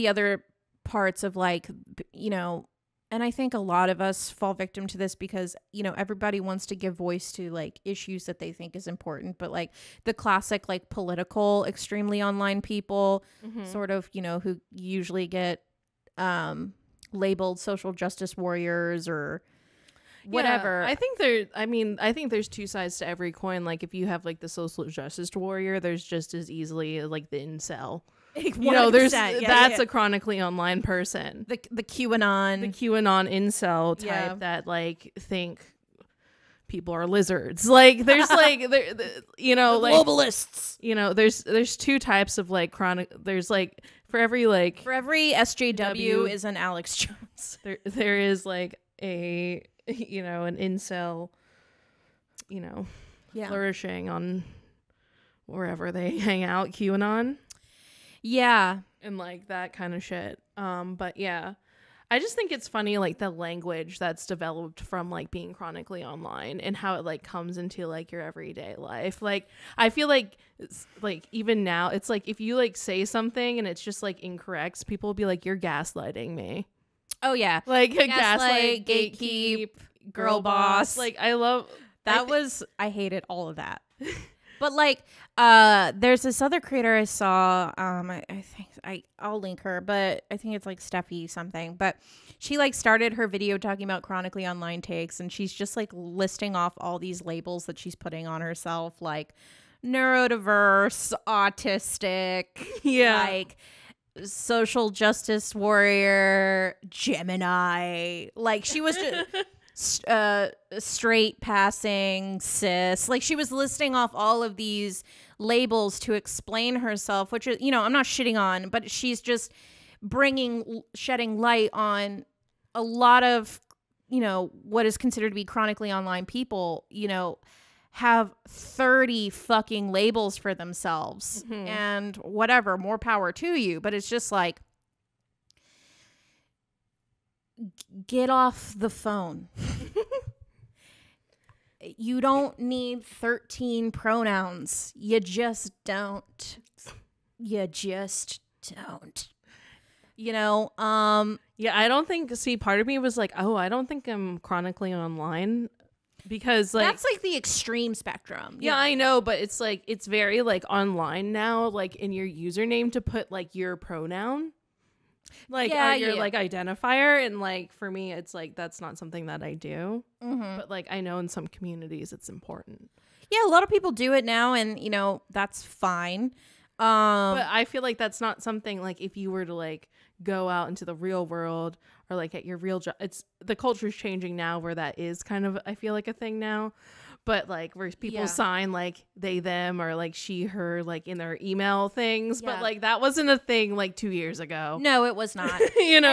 other parts of like, you know, and I think a lot of us fall victim to this because, you know, everybody wants to give voice to like issues that they think is important, but like the classic like political, extremely online people, sort of, you know, who usually get labeled social justice warriors or whatever. Yeah, I think there's two sides to every coin. Like if you have like the social justice warrior, there's just as easily like the incel. You know, that's a chronically online person. The QAnon incel type that like think people are lizards. Like there's like you know, like globalists. You know, there's two types of like chronic. There's like for every SJW is an Alex Jones. There is like a, you know, an incel, you know, flourishing on wherever they hang out, QAnon. Yeah. And like that kind of shit. But yeah, I just think it's funny, like the language that's developed from like being chronically online and how it like comes into like your everyday life. Like I feel like even now it's like if you like say something and it's just like incorrect, people will be like, you're gaslighting me. Oh yeah. Like gaslight, gatekeep, girl boss. Like I love that. I hated all of that. But like there's this other creator I saw, I think I'll link her, but I think it's like Steffi something, but she like started her video talking about chronically online takes, and she's just like listing off all these labels that she's putting on herself, like neurodiverse, autistic, like social justice warrior, Gemini. Like she was just straight passing, cis. Like she was listing off all of these labels to explain herself, which is, I'm not shitting on, but she's just shedding light on a lot of, what is considered to be chronically online people, have 30 fucking labels for themselves and whatever, more power to you. But it's just like, get off the phone. You don't need 13 pronouns. You just don't. You just don't. Yeah, I don't think, part of me was like, oh, I don't think I'm chronically online. Because like that's like the extreme spectrum. Yeah, I know, but it's like it's very like online now, like in your username to put like your pronoun, like your like identifier, and like for me, it's like that's not something that I do. But like I know in some communities it's important. Yeah, a lot of people do it now, and that's fine. But I feel like that's not something like if you were to like go out into the real world or like at your real job, it's the culture's changing now where that is kind of, I feel like, a thing now. But like where people sign like they, them, or like she, her, like in their email things. But like that wasn't a thing like 2 years ago. No, it was not. And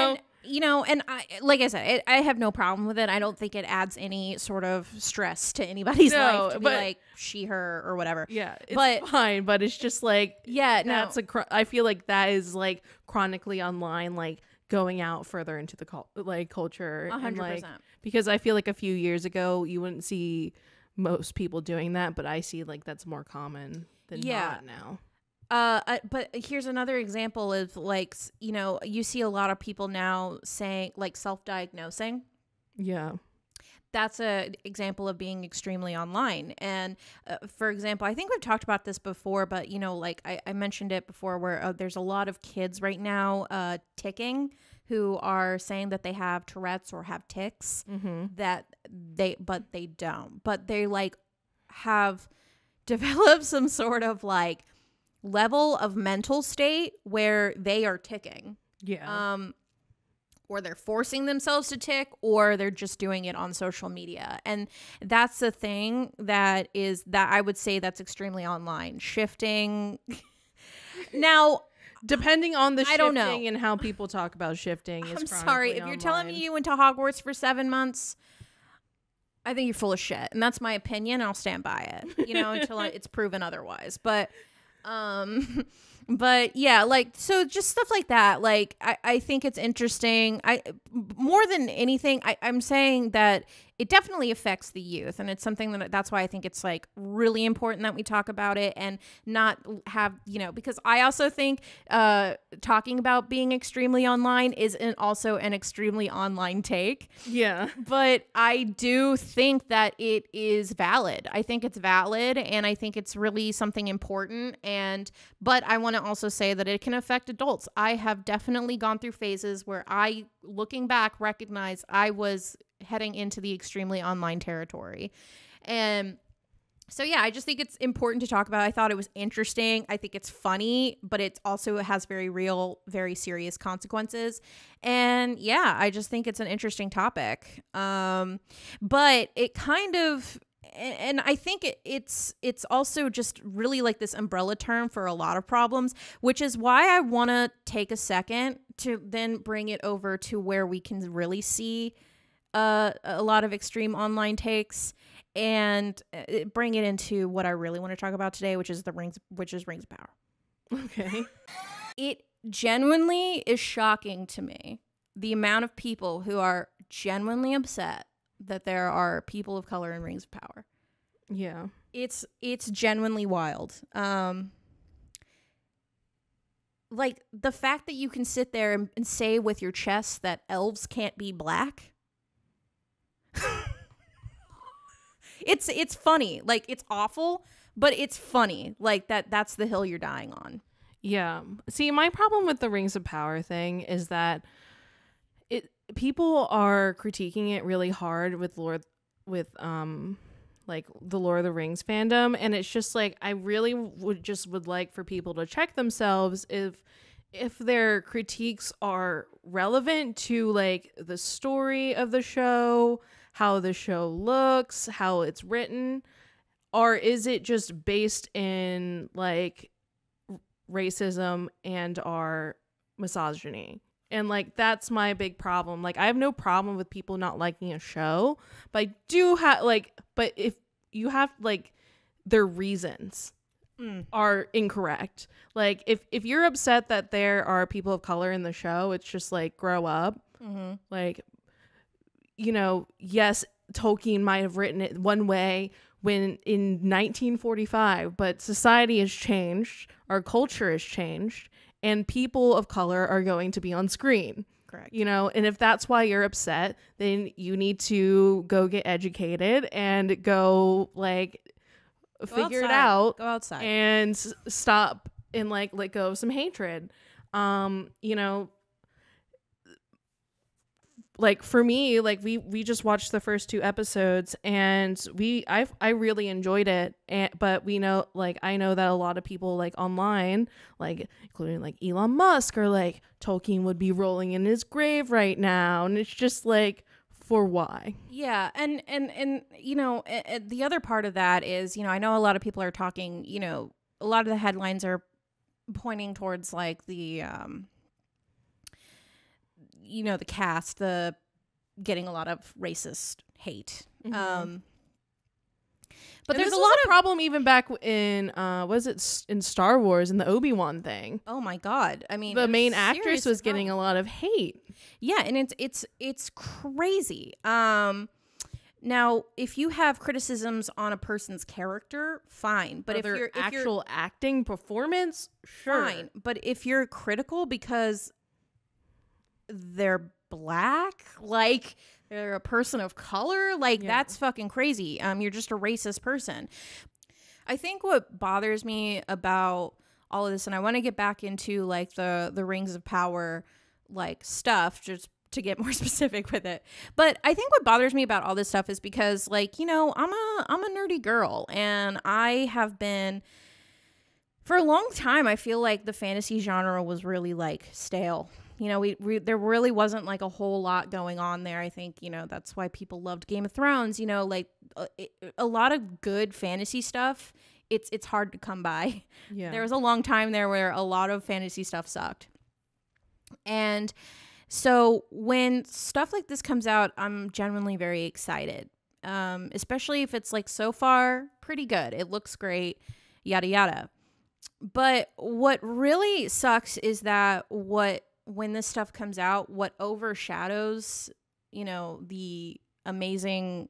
I, like I said, I have no problem with it. I don't think it adds any sort of stress to anybody's life to be like she, her, or whatever. Yeah, it's fine, but it's just like, that's I feel like that is like chronically online, like going out further into the culture. 100%. And, like, because I feel like a few years ago you wouldn't see most people doing that, but I see like that's more common than not now. But here's another example of like, you see a lot of people now saying like self-diagnosing. Yeah. That's a example of being extremely online. And for example, I think we've talked about this before, but like I mentioned it before where there's a lot of kids right now ticking who are saying that they have Tourette's or have tics but they don't, but they like have developed some sort of like level of mental state where they are ticking. Or they're forcing themselves to tick, or they're just doing it on social media. And that's the thing that I would say that's extremely online. Shifting. Now, depending on the I shifting don't know. And how people talk about shifting. I'm sorry. If you're telling me you went to Hogwarts for 7 months, I think you're full of shit. And that's my opinion. I'll stand by it, until it's proven otherwise. But yeah, like, so just stuff like that. Like, I think it's interesting. More than anything, I'm saying that it definitely affects the youth, and it's something that's why I think it's like really important that we talk about it and not have, because I also think talking about being extremely online is also an extremely online take. Yeah. But I do think that it is valid. I think it's valid, and I think it's really something important. But I want to also say that it can affect adults. I have definitely gone through phases where I, looking back, recognize I was heading into the extremely online territory. And so, yeah, I just think it's important to talk about. I thought it was interesting. I think it's funny, but it also has very real, very serious consequences. And yeah, I just think it's an interesting topic. But it kind of, and I think it's also just really like this umbrella term for a lot of problems, which is why I want to take a second to then bring it over to where we can really see a lot of extreme online takes and bring it into what I really want to talk about today, which is rings of power. Okay. It genuinely is shocking to me the amount of people who are genuinely upset that there are people of color in rings of power. Yeah. It's genuinely wild. Like the fact that you can sit there and say with your chest that elves can't be black. It's funny. Like, it's awful, but it's funny. Like that's the hill you're dying on. Yeah. See, my problem with the Rings of Power thing is that people are critiquing it really hard with like the Lord of the Rings fandom, and it's just like I really would like for people to check themselves if their critiques are relevant to like the story of the show, how the show looks, how it's written, or is it just based in like racism and our misogyny? And like that's my big problem. Like I have no problem with people not liking a show, but I do have but if you have like their reasons are incorrect. Like if you're upset that there are people of color in the show, it's just like grow up. Like, you know, yes, Tolkien might have written it one way when in 1945, but society has changed, our culture has changed, and people of color are going to be on screen. Correct. You know, and if that's why you're upset, then you need to go get educated and go like figure it out. Go outside and stop and like let go of some hatred. You know, like for me, like we just watched the first 2 episodes and I really enjoyed it, but we know, like I know that a lot of people like online, like including like Elon Musk, are like Tolkien would be rolling in his grave right now, and it's just like, for why? Yeah, and you know, the other part of that is, you know, I know a lot of people are talking, you know, a lot of the headlines are pointing towards like the you know, the cast, the getting a lot of racist hate. But there's a lot of problem even back in was it in Star Wars and the Obi-Wan thing. Oh my God. I mean, the main actress was getting a lot of hate. Yeah, and it's crazy. Now, if you have criticisms on a person's character, fine. But if their you're actual acting performance, sure. Fine. But if you're critical because they're black, like they're a person of color, like that's fucking crazy. You're just a racist person. I think what bothers me about all of this, and I want to get back into like the Rings of Power like stuff, just to get more specific with it. But I think what bothers me about all this stuff is because, like, you know, I'm a nerdy girl, and I have been for a long time. I feel like the fantasy genre was really like stale. You know, there really wasn't like a whole lot going on there. I think, you know, that's why people loved Game of Thrones. You know, like a lot of good fantasy stuff, it's hard to come by. Yeah. There was a long time there where a lot of fantasy stuff sucked. And so when stuff like this comes out, I'm genuinely very excited, especially if it's like so far pretty good. It looks great, yada, yada. But what really sucks is that when this stuff comes out, what overshadows, you know, the amazing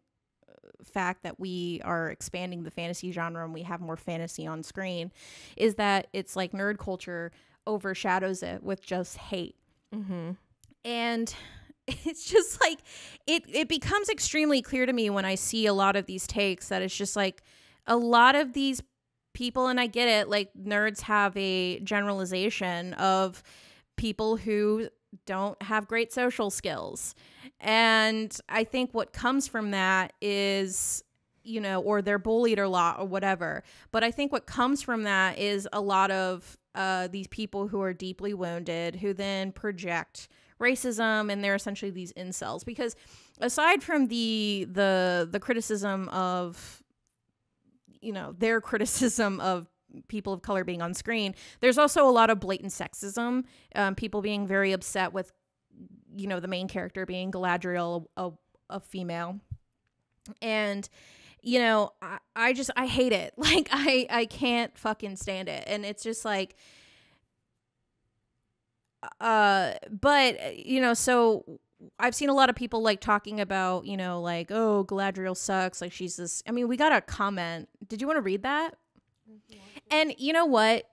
fact that we are expanding the fantasy genre and we have more fantasy on screen is that it's like nerd culture overshadows it with just hate. And it's just like it becomes extremely clear to me when I see a lot of these takes that it's just like a lot of these people, and I get it, like nerds have a generalization of people who don't have great social skills. And I think what comes from that is, you know, or they're bullied a lot or whatever. But I think what comes from that is a lot of these people who are deeply wounded who then project racism, and they're essentially these incels. Because aside from the criticism of, you know, their criticism of people of color being on screen, there's also a lot of blatant sexism, people being very upset with, you know, the main character being Galadriel, a female. And, you know, I hate it. Like, I can't fucking stand it. And it's just like, but, you know, so I've seen a lot of people like talking about, you know, like, oh, Galadriel sucks. Like, she's this, I mean, we got a comment. Did you want to read that? And you know what?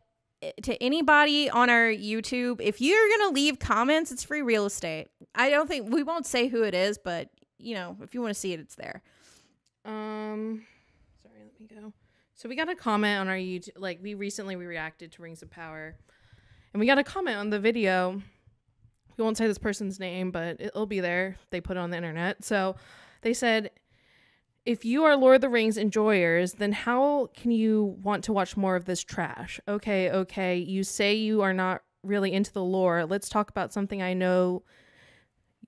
To anybody on our YouTube, if you're going to leave comments, it's free real estate. I don't think, we won't say who it is, but, you know, if you want to see it, it's there. Sorry, let me go. So we got a comment on our YouTube, like we reacted to Rings of Power, and we got a comment on the video. We won't say this person's name, but it'll be there. They put it on the internet. So they said, if you are Lord of the Rings enjoyers, then how can you want to watch more of this trash? Okay, you say you are not really into the lore, let's talk about something I know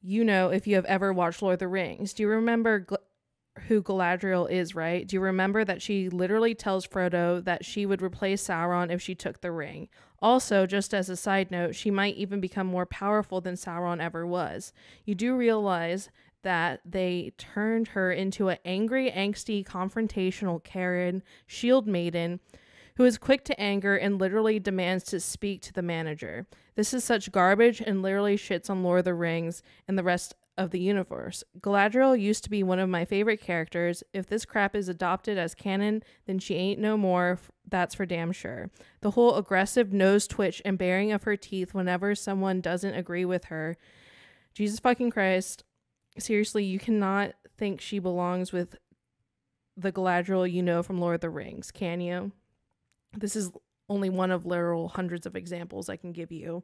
you know if you have ever watched Lord of the Rings. Do you remember who Galadriel is, right? Do you remember that she literally tells Frodo that she would replace Sauron if she took the ring? Also, just as a side note, she might even become more powerful than Sauron ever was. You do realize that they turned her into an angry, angsty, confrontational Karen shield maiden who is quick to anger and literally demands to speak to the manager. This is such garbage and literally shits on Lord of the Rings and the rest of the universe. Galadriel used to be one of my favorite characters. If this crap is adopted as canon, then she ain't no more. That's for damn sure. The whole aggressive nose twitch and baring of her teeth whenever someone doesn't agree with her. Jesus fucking Christ. Seriously, you cannot think she belongs with the Galadriel you know from Lord of the Rings, can you? This is only one of literal hundreds of examples I can give you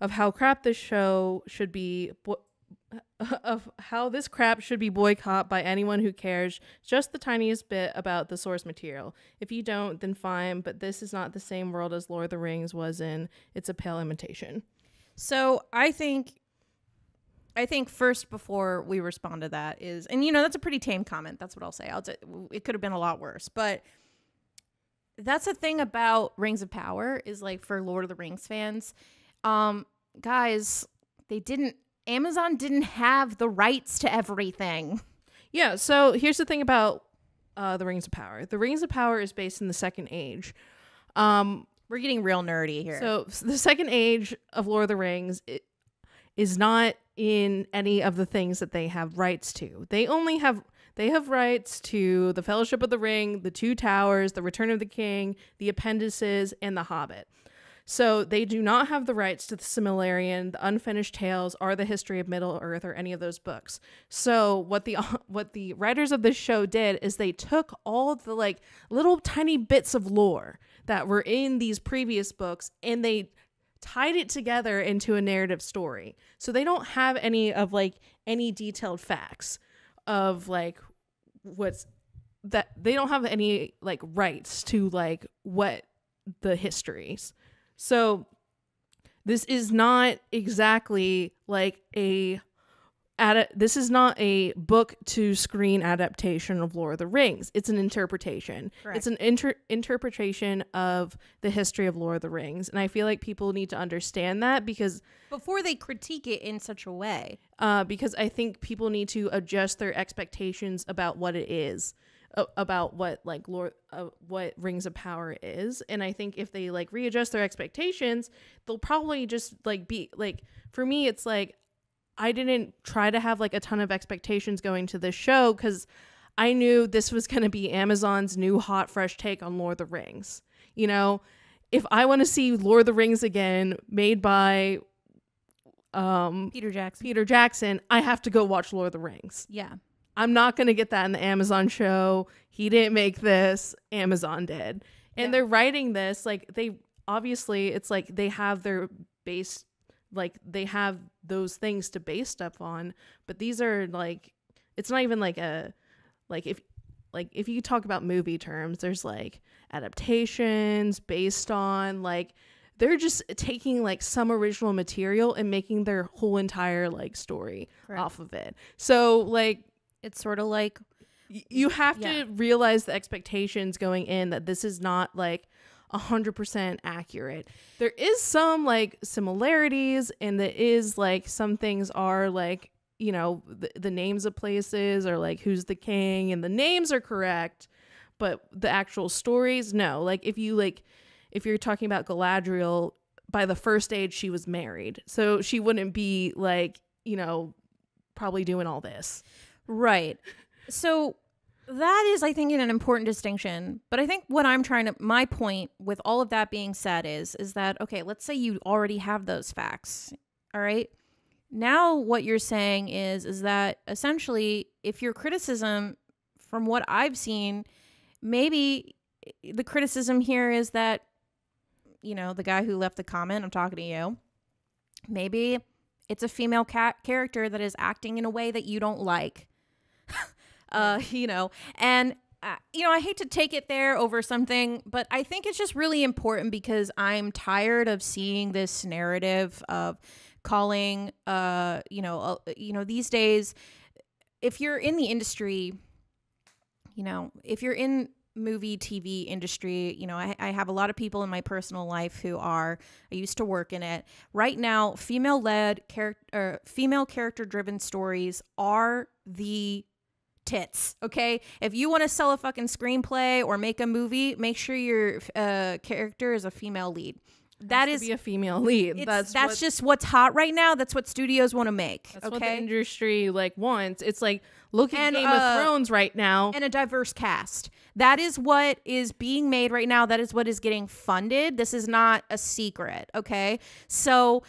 of how crap this show should be, of how this crap should be boycotted by anyone who cares just the tiniest bit about the source material. If you don't, then fine, but this is not the same world as Lord of the Rings was in. It's a pale imitation. So I think first, before we respond to that, is, and that's a pretty tame comment. That's what I'll say. It could have been a lot worse, but that's the thing about Rings of Power is, like, for Lord of the Rings fans, guys, Amazon didn't have the rights to everything. Yeah. So here's the thing about the Rings of Power. The Rings of Power is based in the Second Age. We're getting real nerdy here. So the Second Age of Lord of the Rings is not in any of the things that they have rights to. They have rights to the Fellowship of the Ring, the Two Towers, the Return of the King, the Appendices, and the Hobbit. So they do not have the rights to the Silmarillion, the Unfinished Tales, or the History of Middle-earth, or any of those books. So what the writers of this show did is they took all the, like, little tiny bits of lore that were in these previous books and they tied it together into a narrative story. So they don't have any detailed facts of, like, they don't have any, like, rights to, like, what the histories. So this is not exactly like this is not a book to screen adaptation of Lord of the Rings. It's an interpretation. Correct. It's an interpretation of the history of Lord of the Rings. And I feel like people need to understand that before they critique it in such a way. Because I think people need to adjust their expectations about what it is. About what, like, what Rings of Power is. And I think if they, like, readjust their expectations, they'll probably just, like, be like, for me, it's like, I didn't try to have, like, a ton of expectations going to this show because I knew this was going to be Amazon's new hot fresh take on Lord of the Rings. If I want to see Lord of the Rings again made by Peter Jackson, I have to go watch Lord of the Rings. Yeah. I'm not going to get that in the Amazon show. He didn't make this. Amazon did. And they're writing this, like, they obviously, it's like they have their base, like, they have those things to base stuff on. But these are, like, it's not even like if you talk about movie terms, there's, like, adaptations based on, like, they're just taking, like, some original material and making their whole entire, like, story off of it. So, like, it's sort of like you have to realize the expectations going in that this is not, like, 100% accurate. There is some, like, similarities, and there is, like, some things are, like, the names of places or, like, who's the king, and the names are correct, but the actual stories, no. Like, if you're talking about Galadriel, by the first age she was married, so she wouldn't be, like, probably doing all this. Right. So that is, I think, an important distinction. But I think what my point with all of that being said is that, okay, let's say you already have those facts. All right. Now what you're saying is that essentially, if your criticism, from what I've seen, maybe the criticism here is that, the guy who left the comment, I'm talking to you, maybe it's a female character that is acting in a way that you don't like. And I hate to take it there over something, but I think it's just really important because I'm tired of seeing this narrative of calling, these days, if you're in the industry, if you're in movie, TV industry, I have a lot of people in my personal life I used to work in it. Right now, female character driven stories are the tits. Okay, if you want to sell a fucking screenplay or make a movie, make sure your character is a female lead. That is to be a female lead. That's just what's hot right now. That's what studios want to make. That's what the industry wants. It's like, look at Game of Thrones right now, and a diverse cast. That is what is being made right now. That is what is getting funded. This is not a secret. Okay, so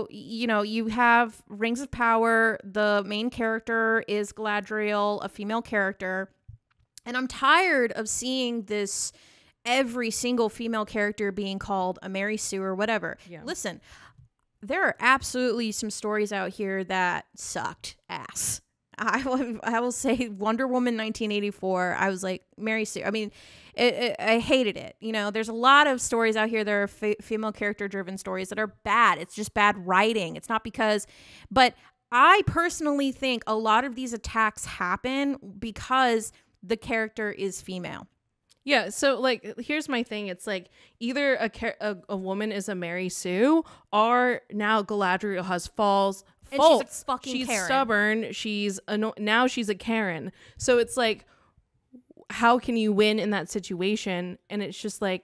you have Rings of Power. The main character is Galadriel, a female character, and I'm tired of seeing this. Every single female character being called a Mary Sue or whatever. Yeah. Listen, there are absolutely some stories out here that sucked ass. I will say Wonder Woman 1984. I was like, Mary Sue. I mean, I hated it. There's a lot of stories out here that are female character driven stories that are bad. It's just bad writing. It's not because, but I personally think a lot of these attacks happen because the character is female. Yeah, so like here's my thing. It's like either a woman is a Mary Sue, or now Galadriel has faults. And she's a fucking she's Karen. Stubborn. Now she's a Karen. So it's like, how can you win in that situation? And it's just like,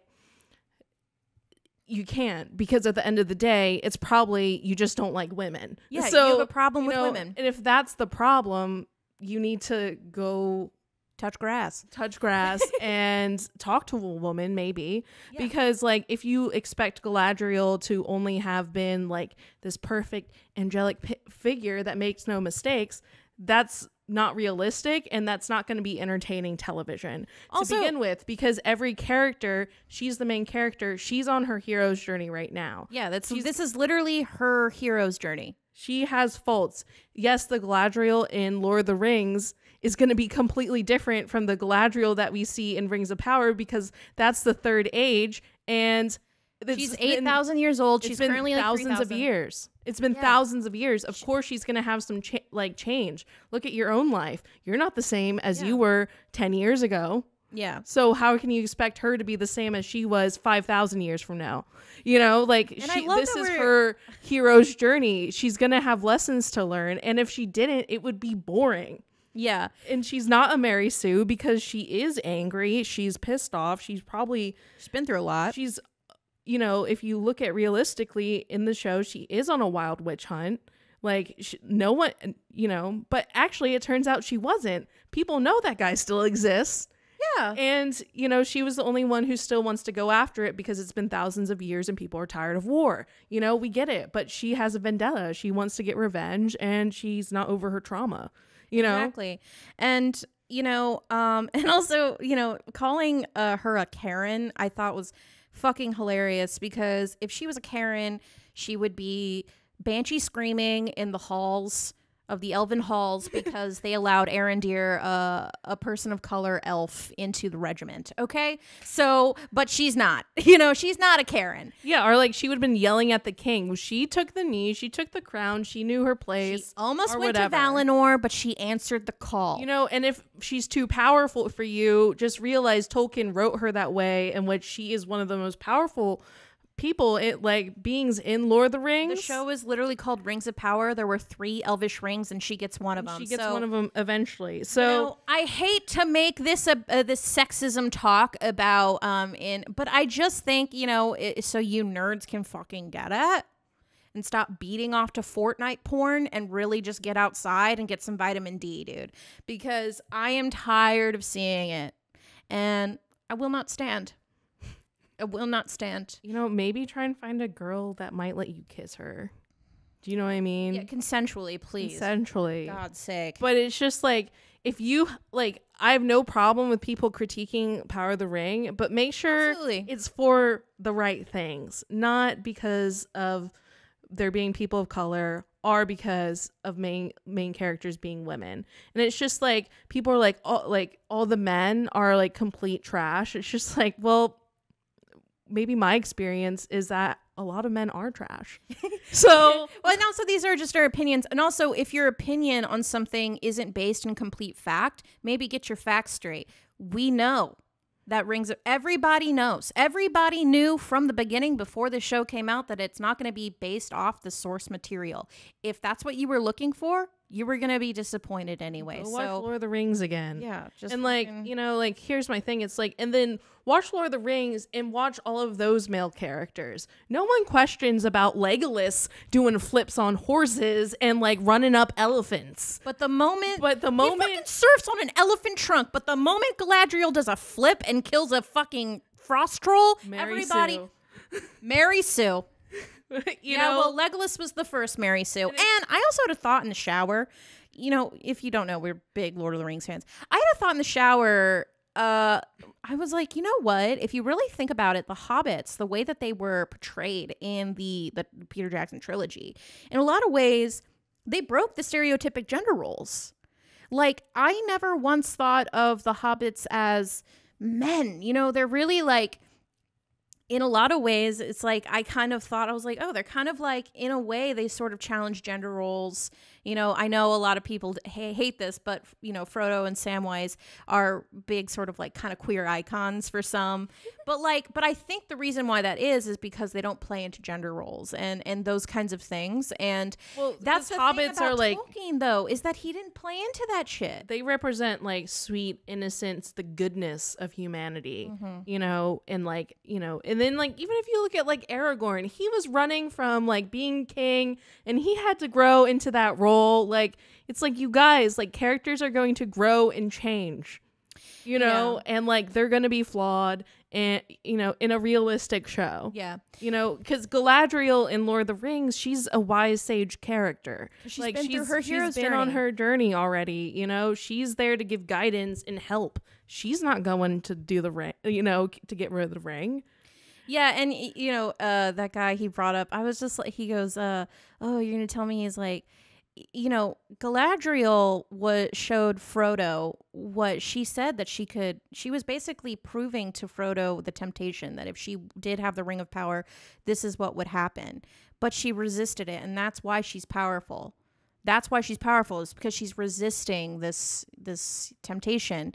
you can't, because at the end of the day, it's probably you just don't like women. Yeah, so, you have a problem with women. And if that's the problem, you need to go touch grass and talk to a woman, maybe. Yeah. Because like if you expect Galadriel to only have been like this perfect angelic figure that makes no mistakes, that's not realistic, and that's not going to be entertaining television also, to begin with, because every character, she's the main character, she's on her hero's journey right now. Yeah, this is literally her hero's journey. She has faults. Yes, the Galadriel in Lord of the Rings is going to be completely different from the Galadriel that we see in Rings of Power, because that's the third age, and she's 8,000 years old. She's currently like thousands of years. It's been thousands of years. Of course, she's going to have some change. Look at your own life. You're not the same as you were 10 years ago. Yeah. So how can you expect her to be the same as she was 5,000 years from now? This is her hero's journey. She's going to have lessons to learn. And if she didn't, it would be boring. Yeah. And she's not a Mary Sue because she is angry. She's pissed off. She's been through a lot. She's, if you look at realistically in the show, she is on a wild witch hunt. Like no one, but actually it turns out she wasn't. People know that guy still exists. Yeah. And, she was the only one who still wants to go after it because it's been thousands of years and people are tired of war. We get it. But she has a vendetta. She wants to get revenge, and she's not over her trauma. Exactly. And, and also, calling her a Karen, I thought was fucking hilarious, because if she was a Karen, she would be banshee screaming in the halls of the elven halls because they allowed Arendir, a person of color elf, into the regiment. Okay, so but she's not. She's not a Karen. Yeah, or like she would have been yelling at the king. She took the knee. She took the crown. She knew her place. She almost went to Valinor, but she answered the call. And if she's too powerful for you, just realize Tolkien wrote her that way, in which she is one of the most powerful people, beings in Lord of the Rings. The show is literally called Rings of Power. There were 3 elvish rings, and she gets one of them. She gets one of them eventually. So I hate to make this this sexism talk about but I just think so you nerds can fucking get it and stop beating off to Fortnite porn and really just get outside and get some vitamin D, dude. Because I am tired of seeing it, and I will not stand. I will not stand. Maybe try and find a girl that might let you kiss her. Do you know what I mean? Yeah, consensually, please. Consensually. God's sake. But it's just like, if you, I have no problem with people critiquing Power of the Ring, but make sure it's for the right things, not because of there being people of color are because of main characters being women. And it's just like people are like all the men are like complete trash. It's just like, well, maybe my experience is that a lot of men are trash. So well, and also these are just our opinions. And also, if your opinion on something isn't based in complete fact, maybe get your facts straight. We know that everybody knows. Everybody knew from the beginning before the show came out that it's not going to be based off the source material. If that's what you were looking for, you were going to be disappointed anyway. Go watch Lord of the Rings again. Yeah. And like, you know, like here's my thing. It's like, and then watch Lord of the Rings and watch all of those male characters. No one questions about Legolas doing flips on horses and like running up elephants. But the moment he fucking surfs on an elephant trunk, but the moment Galadriel does a flip and kills a fucking frost troll, Mary Sue. you know, well, Legolas was the first Mary Sue. And I also had a thought in the shower. You know, if you don't know, we're big Lord of the Rings fans. I had a thought in the shower. I was like, you know what? If you really think about it, the hobbits, the way that they were portrayed in the Peter Jackson trilogy, in a lot of ways, they broke the stereotypic gender roles. Like, I never once thought of the hobbits as men. You know, they're really like, in a lot of ways, it's like I kind of thought, I was like, oh, they're kind of like, in a way, they sort of challenge gender roles. You know, I know a lot of people hate this, but, you know, Frodo and Samwise are big sort of like kind of queer icons for some. But I think the reason why that is because they don't play into gender roles and those kinds of things. And that's the hobbits thing about are like Tolkien, though, is that he didn't play into that shit. They represent like sweet innocence, the goodness of humanity, you know, and like, you know, and then like even if you look at like Aragorn, he was running from like being king and he had to grow into that role. Like it's like, you guys, like characters are going to grow and change, you know, and like they're going to be flawed and, you know, in a realistic show. Yeah. You know, because Galadriel in Lord of the Rings, she's a wise sage character. She's been through her hero's journey. On her journey already. You know, she's there to give guidance and help. She's not going to do the ring, you know, to get rid of the ring. Yeah, and you know, that guy he brought up, I was just like, he goes, oh, you're gonna tell me, he's like, you know, Galadriel showed Frodo what she said that she was basically proving to Frodo the temptation that if she did have the Ring of Power, this is what would happen. But she resisted it, and that's why she's powerful. That's why she's powerful, is because she's resisting this temptation,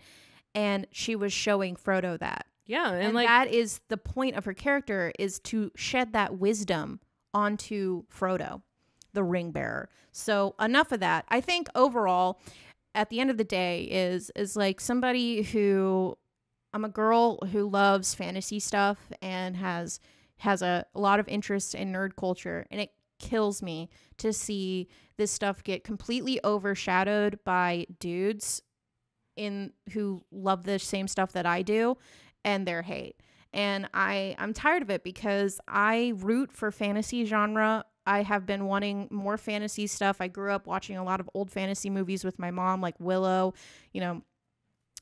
and she was showing Frodo that. Yeah, and like, that is the point of her character, is to shed that wisdom onto Frodo, the ring bearer. So enough of that. I think overall, at the end of the day, is like somebody who, I'm a girl who loves fantasy stuff and has a lot of interest in nerd culture, and it kills me to see this stuff get completely overshadowed by dudes who love the same stuff that I do and their hate. And I'm tired of it because I root for fantasy genre. I have been wanting more fantasy stuff. I grew up watching a lot of old fantasy movies with my mom, like Willow, you know,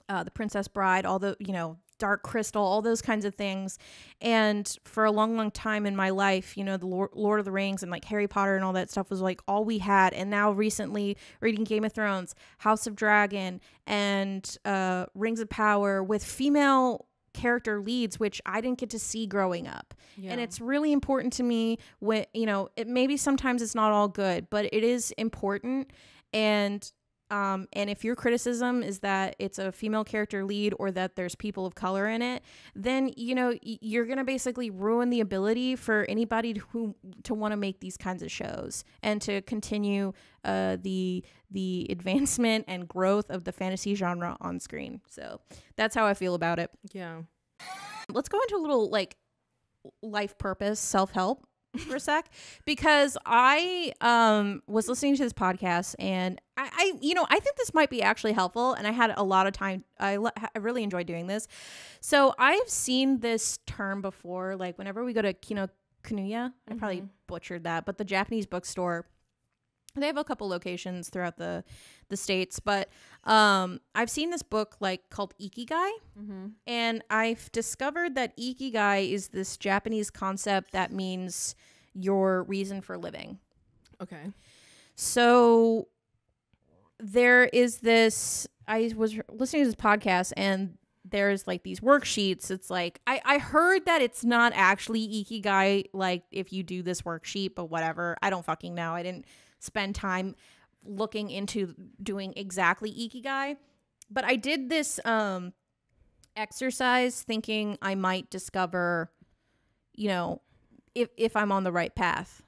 The Princess Bride, all the, you know, Dark Crystal, all those kinds of things. And for a long, long time in my life, you know, the Lord of the Rings and like Harry Potter and all that stuff was like all we had. And now recently reading Game of Thrones, House of Dragon, and Rings of Power with female character leads, which I didn't get to see growing up. Yeah. And it's really important to me when, you know, maybe sometimes it's not all good, but it is important. And if your criticism is that it's a female character lead or that there's people of color in it, then, you know, you're going to basically ruin the ability for anybody to want to make these kinds of shows and to continue the advancement and growth of the fantasy genre on screen. So that's how I feel about it. Yeah. Let's go into a little like life purpose, self-help for a sec, because I was listening to this podcast and I think this might be actually helpful, and I had a lot of time. I really enjoyed doing this. So I've seen this term before, like whenever we go to Kinokuniya, I probably butchered that, but the Japanese bookstore, they have a couple locations throughout the States, but I've seen this book like called Ikigai, and I've discovered that Ikigai is this Japanese concept that means your reason for living. Okay. So there is this, I was listening to this podcast and there's like these worksheets. It's like, I heard that it's not actually ikigai, like if you do this worksheet, but whatever. I don't fucking know. I didn't spend time looking into doing exactly ikigai, but I did this exercise thinking I might discover, you know, if I'm on the right path.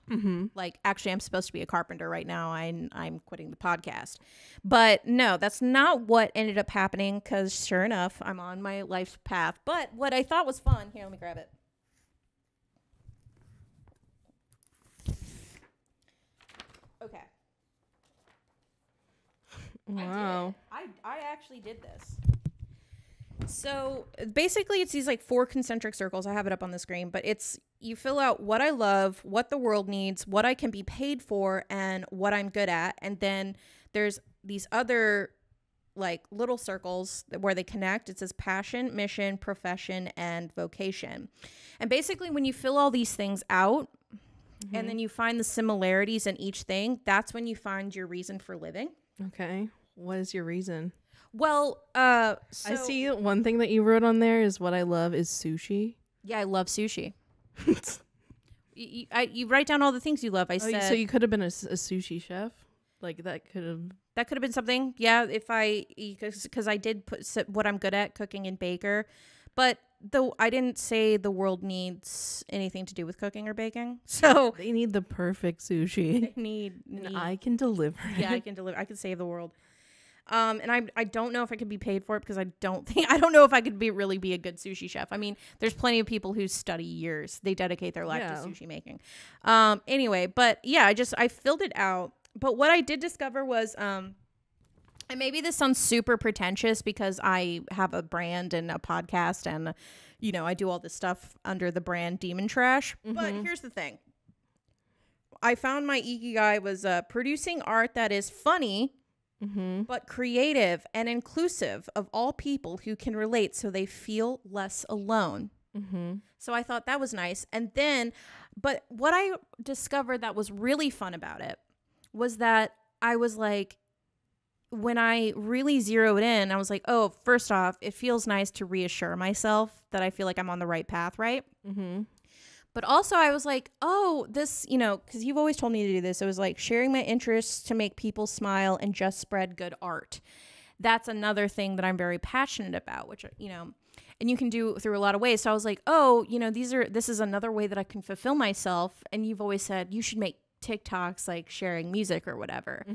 Like, actually, I'm supposed to be a carpenter right now. I'm quitting the podcast. But no, that's not what ended up happening, because sure enough, I'm on my life's path. But what I thought was fun, here, let me grab it. Okay. Wow. I actually did this. So basically it's these like 4 concentric circles. I have it up on the screen, but it's, you fill out what I love, what the world needs, what I can be paid for, and what I'm good at. And then there's these other like little circles where they connect. It says passion, mission, profession, and vocation. And basically when you fill all these things out and then you find the similarities in each thing, that's when you find your reason for living. Okay. What is your reason? Well, I see one thing that you wrote on there is what I love is sushi. Yeah, I love sushi. You write down all the things you love. I said. So you could have been a sushi chef. Like that could have been something. Yeah, because I did put what I'm good at, cooking and baker. But though I didn't say the world needs anything to do with cooking or baking. So they need the perfect sushi. They need. And I can deliver it. Yeah, I can deliver. I can save the world. And I don't know if I could be paid for it, because I don't know if I could really be a good sushi chef. I mean, there's plenty of people who study years. They dedicate their life to sushi making. Anyway, but yeah, I filled it out. But what I did discover was, and maybe this sounds super pretentious because I have a brand and a podcast and, you know, I do all this stuff under the brand Demon Trash. But here's the thing. I found my ikigai was producing art that is funny, but creative and inclusive of all people who can relate, so they feel less alone. So I thought that was nice. And then, but what I discovered that was really fun about it was that I was like, when I really zeroed in, I was like, oh, first off, it feels nice to reassure myself that I feel like I'm on the right path, right? But also I was like, oh, this, you know, because you've always told me to do this. It was like sharing my interests to make people smile and just spread good art. That's another thing that I'm very passionate about, which, you know, and you can do through a lot of ways. So I was like, oh, you know, this is another way that I can fulfill myself. And you've always said you should make TikToks like sharing music or whatever.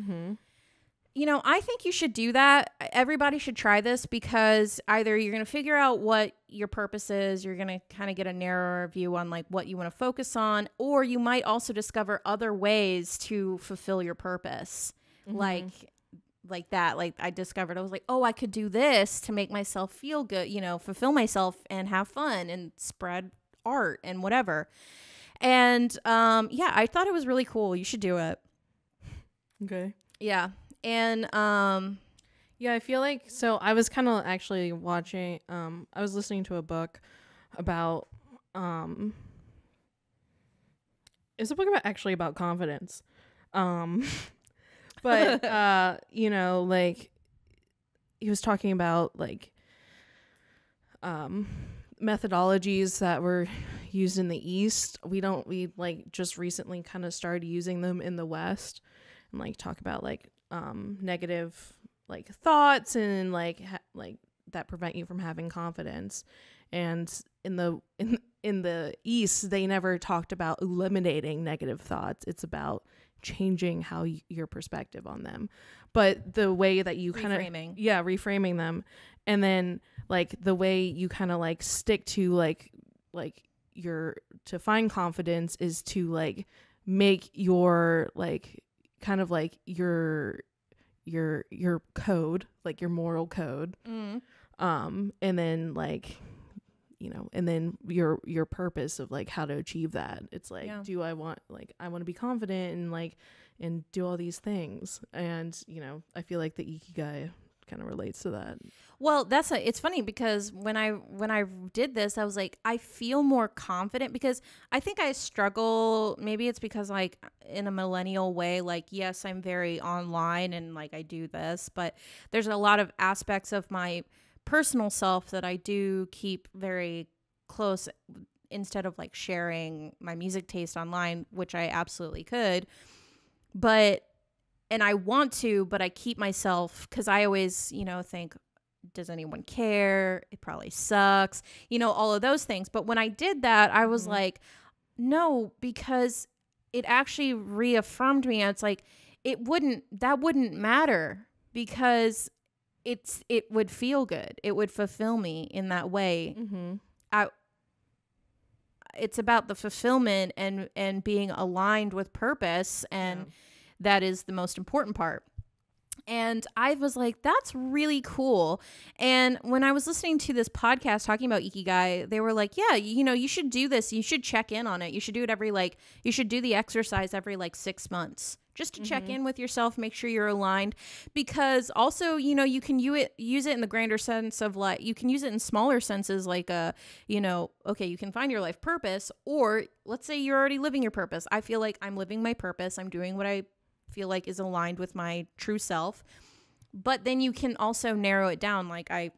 You know, I think you should do that. Everybody should try this, because either you're going to figure out what your purpose is, you're going to kind of get a narrower view on like what you want to focus on, or you might also discover other ways to fulfill your purpose. Like that. Like I discovered, I was like, oh, I could do this to make myself feel good, you know, fulfill myself and have fun and spread art and whatever. And yeah, I thought it was really cool. You should do it. Okay. Yeah. And yeah, I feel like, so I was kind of actually watching, I was listening to a book about it's a book about confidence. But you know, like he was talking about like methodologies that were used in the East. We like just recently kind of started using them in the West, and like talk about like negative like thoughts and like that prevent you from having confidence. And in the East, they never talked about eliminating negative thoughts. It's about changing how your perspective on them. But the way that you kind of reframing them, and then like the way you kind of like stick to like your to find confidence is to like make your like kind of like your code, like your moral code, and then like, you know, and then your purpose of like how to achieve that. It's like, do I want to be confident and like and do all these things, and you know, I feel like the ikigai kind of relates to that. Well, it's funny because when I did this, I was like, I feel more confident because I think I struggle. Maybe it's because like in a millennial way, like, yes, I'm very online and like I do this, but there's a lot of aspects of my personal self that I do keep very close instead of like sharing my music taste online, which I absolutely could. And I want to, but I keep myself, because I always, think, does anyone care? It probably sucks, all of those things. But when I did that, I was like, no, because it actually reaffirmed me. And it's like, that wouldn't matter because it would feel good. It would fulfill me in that way. It's about the fulfillment and being aligned with purpose. And that is the most important part. And I was like, that's really cool. And when I was listening to this podcast talking about ikigai, they were like, yeah, you should do this. You should check in on it. You should do it you should do the exercise every like 6 months just to check in with yourself, make sure you're aligned. Because also, you can use it in the grander sense of like, you can use it in smaller senses like, okay, you can find your life purpose, or let's say you're already living your purpose. I feel like I'm living my purpose. I'm doing what I feel like is aligned with my true self. But then you can also narrow it down. Like I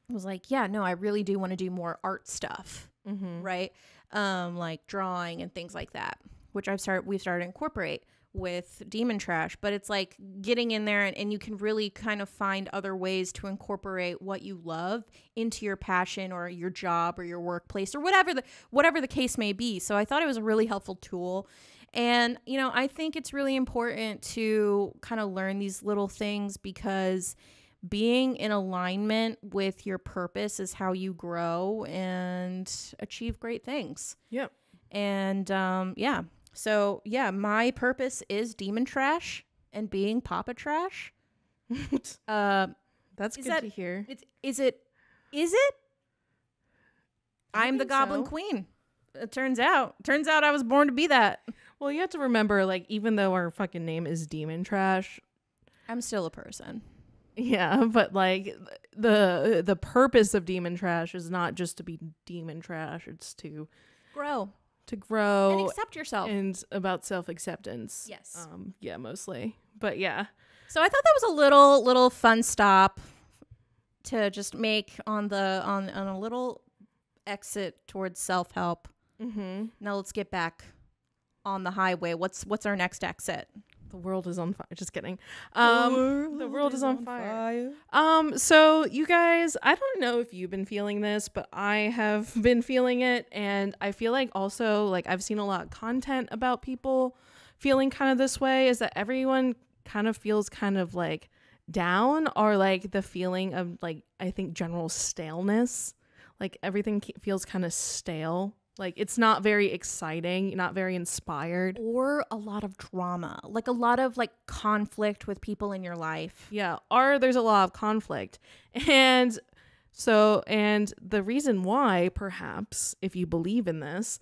was like, yeah, no, I really do want to do more art stuff, right? Like drawing and things like that, which we've started to incorporate with Demon Trash. But it's like getting in there and you can really kind of find other ways to incorporate what you love into your passion or your job or your workplace or whatever the case may be. So I thought it was a really helpful tool. And, I think it's really important to kind of learn these little things because being in alignment with your purpose is how you grow and achieve great things. Yep. And, So, my purpose is Demon Trash and being Papa Trash. That's good to hear. Is it? I'm the Goblin Queen. It turns out I was born to be that. Well, you have to remember, like, even though our fucking name is Demon Trash, I'm still a person. Yeah, but like the purpose of Demon Trash is not just to be Demon Trash, it's to grow and accept yourself and about self-acceptance. Yes. Yeah, mostly. But yeah. So I thought that was a little fun stop to just make on a little exit towards self-help. Now let's get back on the highway. What's our next exit? The world is on fire. Just kidding. The world is on fire. So you guys, I don't know if you've been feeling this, but I have been feeling it. And I feel like also, like, I've seen a lot of content about people feeling kind of this way, is that everyone kind of feels kind of like down, or like the feeling of like, I think, general staleness. Like everything feels kind of stale. Like it's not very exciting, not very inspired. Or a lot of drama, like a lot of like conflict with people in your life. Yeah, or there's a lot of conflict. And the reason why, perhaps, if you believe in this,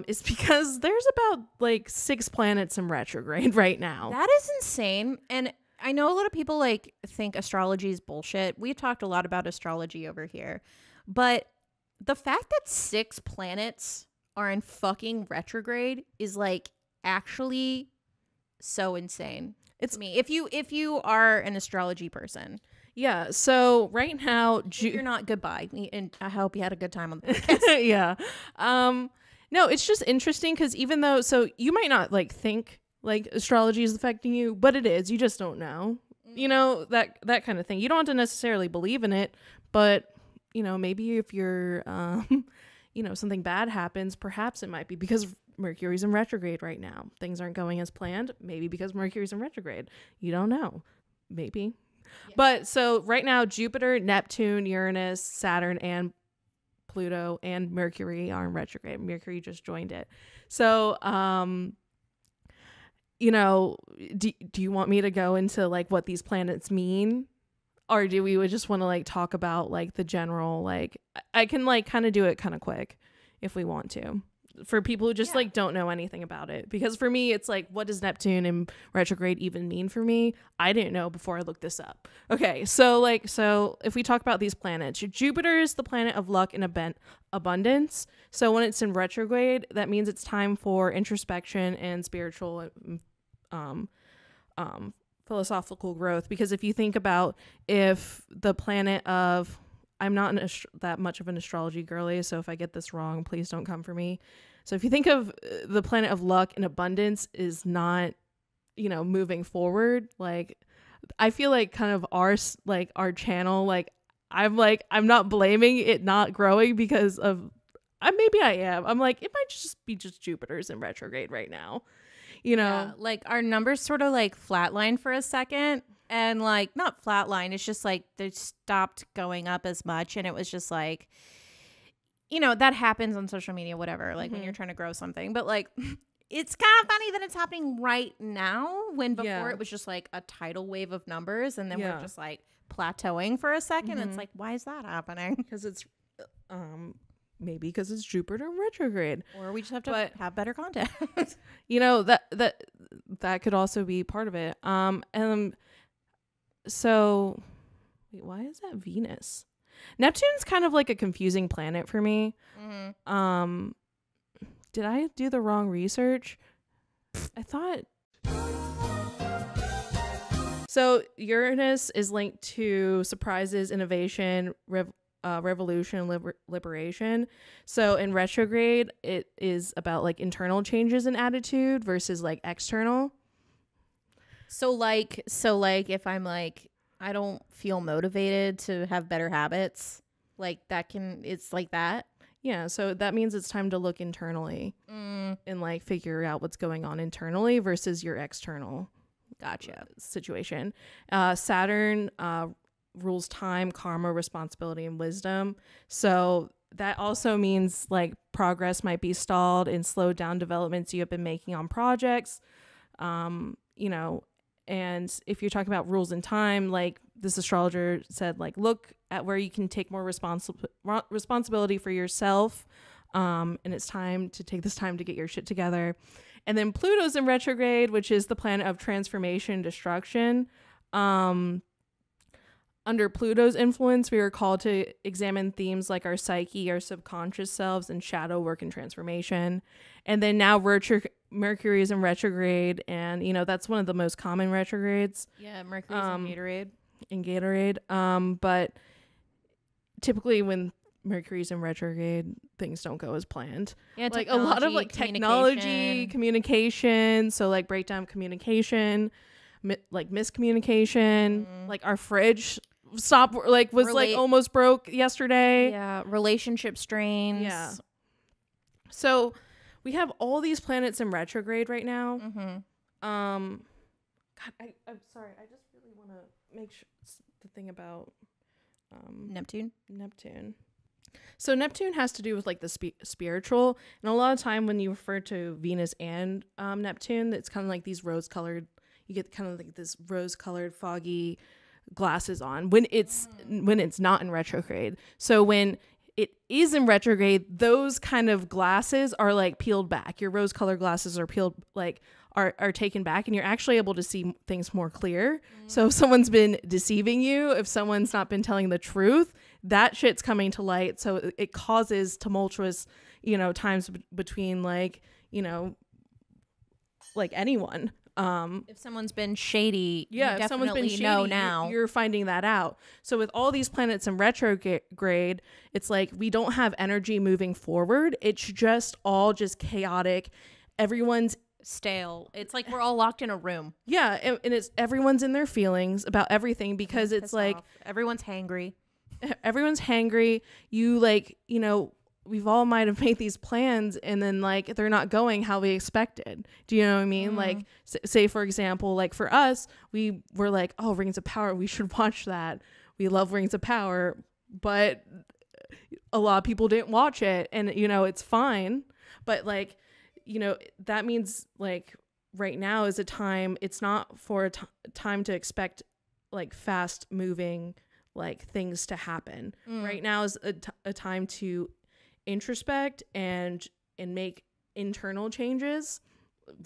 is because there's about like 6 planets in retrograde right now. That is insane. And I know a lot of people like think astrology is bullshit. We've talked a lot about astrology over here, but the fact that 6 planets are in fucking retrograde is like actually so insane. It's me. If you are an astrology person. Yeah. So right now, if you're not, goodbye. And I hope you had a good time on the podcast. Yeah. No, it's just interesting because even though, so you might not like think like astrology is affecting you, but it is. You just don't know. You know, that kind of thing. You don't have to necessarily believe in it, but maybe if you're, something bad happens, perhaps it might be because Mercury's in retrograde right now. Things aren't going as planned. Maybe because Mercury's in retrograde. You don't know. Maybe. Yeah. But so right now, Jupiter, Neptune, Uranus, Saturn, and Pluto and Mercury are in retrograde. Mercury just joined it. So, do you want me to go into like what these planets mean? Or do we just want to like talk about like the general, like I can like kind of do it kind of quick if we want to. for people who just like don't know anything about it. Because for me, it's like, what does Neptune in retrograde even mean for me? I didn't know before I looked this up. Okay, so if we talk about these planets, Jupiter is the planet of luck and abundance. So when it's in retrograde, that means it's time for introspection and spiritual philosophical growth. Because if you think about, if the planet of, I'm not that much of an astrology girly, so if I get this wrong, please don't come for me. So if you think of the planet of luck and abundance is not, you know, moving forward, like, I feel like kind of our channel, like, I'm not blaming it not growing because of, maybe I am. I'm like, it might just be Jupiter's in retrograde right now, you know? Yeah, like our numbers sort of like flatline for a second. And like, not flatline, it's just like they stopped going up as much. And it was just like, you know, that happens on social media, whatever, like when you're trying to grow something. But like, it's kind of funny that it's happening right now when before it was just like a tidal wave of numbers. And then we're just like plateauing for a second. It's like, why is that happening? Because it's maybe because it's Jupiter in retrograde, or we just have to have better content. You know, that could also be part of it. So, wait, why is that Venus? Neptune's kind of like a confusing planet for me. Did I do the wrong research? I thought. So Uranus is linked to surprises, innovation, revolution, liberation. So in retrograde, it is about like internal changes in attitude versus like external. So like if I'm like, I don't feel motivated to have better habits, like it's like that. Yeah. So that means it's time to look internally and like figure out what's going on internally versus your external situation. Saturn rules time, karma, responsibility, and wisdom. So that also means like progress might be stalled and slowed down developments you have been making on projects. You know, and if you're talking about rules and time, like this astrologer said, like, look at where you can take more responsibility for yourself. And it's time to take this time to get your shit together. And then Pluto's in retrograde, which is the planet of transformation and destruction. Under Pluto's influence, we are called to examine themes like our psyche, our subconscious selves, and shadow work and transformation. And then now Mercury is in retrograde, and, you know, that's one of the most common retrogrades. Yeah, Mercury's in Gatorade. But typically when Mercury's in retrograde, things don't go as planned. Yeah, like a lot of like technology, communication. So like breakdown communication, like miscommunication, like our fridge was almost broke yesterday. Yeah, relationship strains. Yeah. So we have all these planets in retrograde right now. God, I'm sorry. I just really want to make sure the thing about Neptune. So Neptune has to do with like the spiritual, and a lot of time when you refer to Venus and Neptune, it's kind of like these rose-colored. You get kind of like this rose-colored, foggy glasses on when it's not in retrograde. So when it is in retrograde, those kind of glasses are like peeled back. Your rose-colored glasses are peeled, like are taken back, and you're actually able to see things more clear. So if someone's been deceiving you, if someone's not been telling the truth, that shit's coming to light. So it causes tumultuous, you know, times between like, you know, like anyone. If someone's been shady, yeah, if someone's been shady, now you're finding that out. So with all these planets in retrograde, it's like we don't have energy moving forward. It's just all just chaotic. Everyone's stale. It's like we're all locked in a room. Yeah, and it's everyone's in their feelings about everything because it's like everyone's hangry. Everyone's hangry. You like, you know, we've all might have made these plans and then like they're not going how we expected. Do you know what I mean? Like say for example, like for us, we were like, oh, Rings of Power, we should watch that. We love Rings of Power, but a lot of people didn't watch it, and you know, it's fine. But like, you know, that means like right now is a time, it's not for a time to expect like fast moving like things to happen. Right now is a time to introspect and and make internal changes,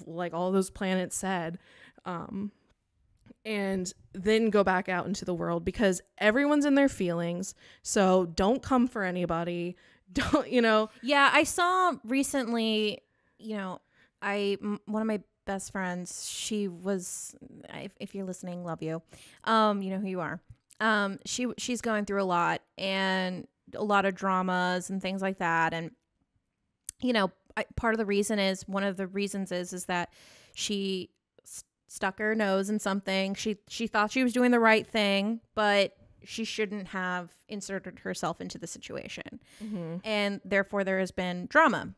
like all those planets said, and then go back out into the world, because everyone's in their feelings. So don't come for anybody. Don't, you know. Yeah, I saw recently, you know, one of my best friends, she was, if you're listening, love you. You know who you are. She's going through a lot, and a lot of dramas and things like that. And, you know, part of the reason is, one of the reasons is that she stuck her nose in something. She thought she was doing the right thing, but she shouldn't have inserted herself into the situation. And therefore there has been drama.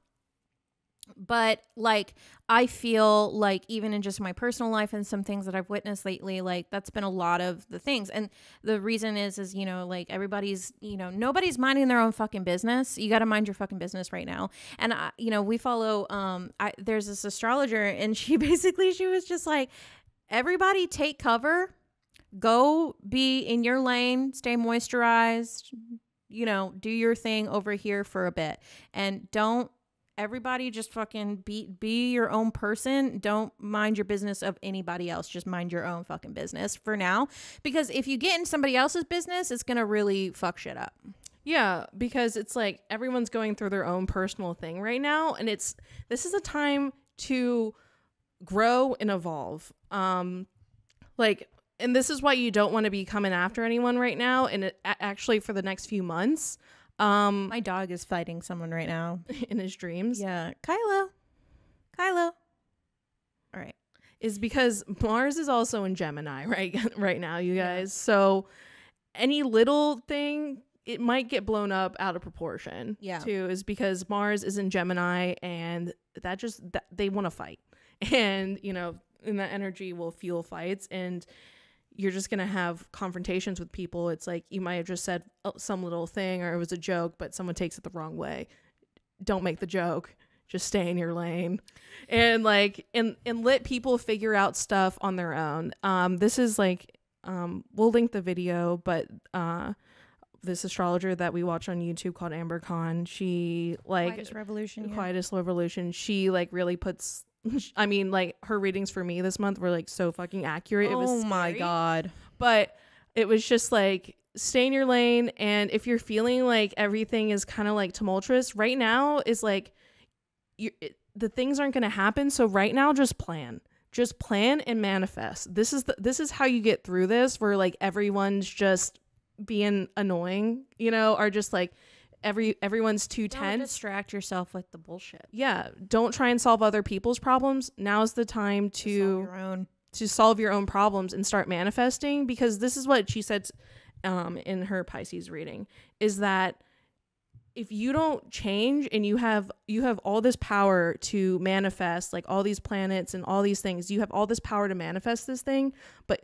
But like, I feel like even in just my personal life and some things that I've witnessed lately, like that's been a lot of the things. And the reason is, you know, like everybody's, you know, nobody's minding their own fucking business. You got to mind your fucking business right now. And you know, we follow, there's this astrologer, and she was just like, everybody take cover, go be in your lane, stay moisturized, you know, do your thing over here for a bit, and don't, everybody just fucking be your own person. Don't mind your business of anybody else. Just mind your own fucking business for now. Because if you get in somebody else's business, it's going to really fuck shit up. Yeah, because it's like everyone's going through their own personal thing right now. And this is a time to grow and evolve. Like, and this is why you don't want to be coming after anyone right now. And actually for the next few months, my dog is fighting someone right now in his dreams. Yeah. Kylo. All right. Is because Mars is also in Gemini right now, you guys. Yeah. So any little thing, it might get blown up out of proportion. Yeah. Too, is because Mars is in Gemini, and that they want to fight. And, you know, and that energy will fuel fights, and you're just going to have confrontations with people. It's like, you might have just said some little thing, or it was a joke, but someone takes it the wrong way. Don't make the joke. Just stay in your lane, and like, and let people figure out stuff on their own. This is like, we'll link the video, but, this astrologer that we watch on YouTube called Amber Khan, she like Quietest Revolution. She like really puts, I mean, like her readings for me this month were like so fucking accurate. It was scary, my God. But it was just like, stay in your lane. And if you're feeling like everything is kind of like tumultuous right now, is like, the things aren't going to happen. So right now, just plan and manifest. This is how you get through this, where like everyone's just being annoying, you know, or just like everyone's too tense. Don't distract yourself with the bullshit. Yeah, don't try and solve other people's problems. Now's the time to solve your own problems and start manifesting, because this is what she said in her Pisces reading, is that if you don't change, and you have all this power to manifest, like all these planets and all these things, you have all this power to manifest this thing, but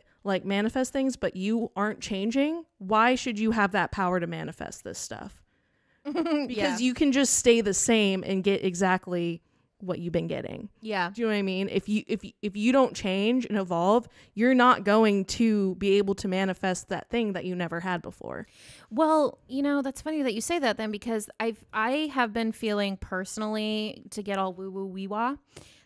you aren't changing, why should you have that power to manifest this stuff? Because you can just stay the same and get exactly what you've been getting. Yeah. Do you know what I mean? If you don't change and evolve, you're not going to be able to manifest that thing that you never had before. Well, you know, that's funny that you say that then, because I have been feeling personally, to get all woo woo wee wah,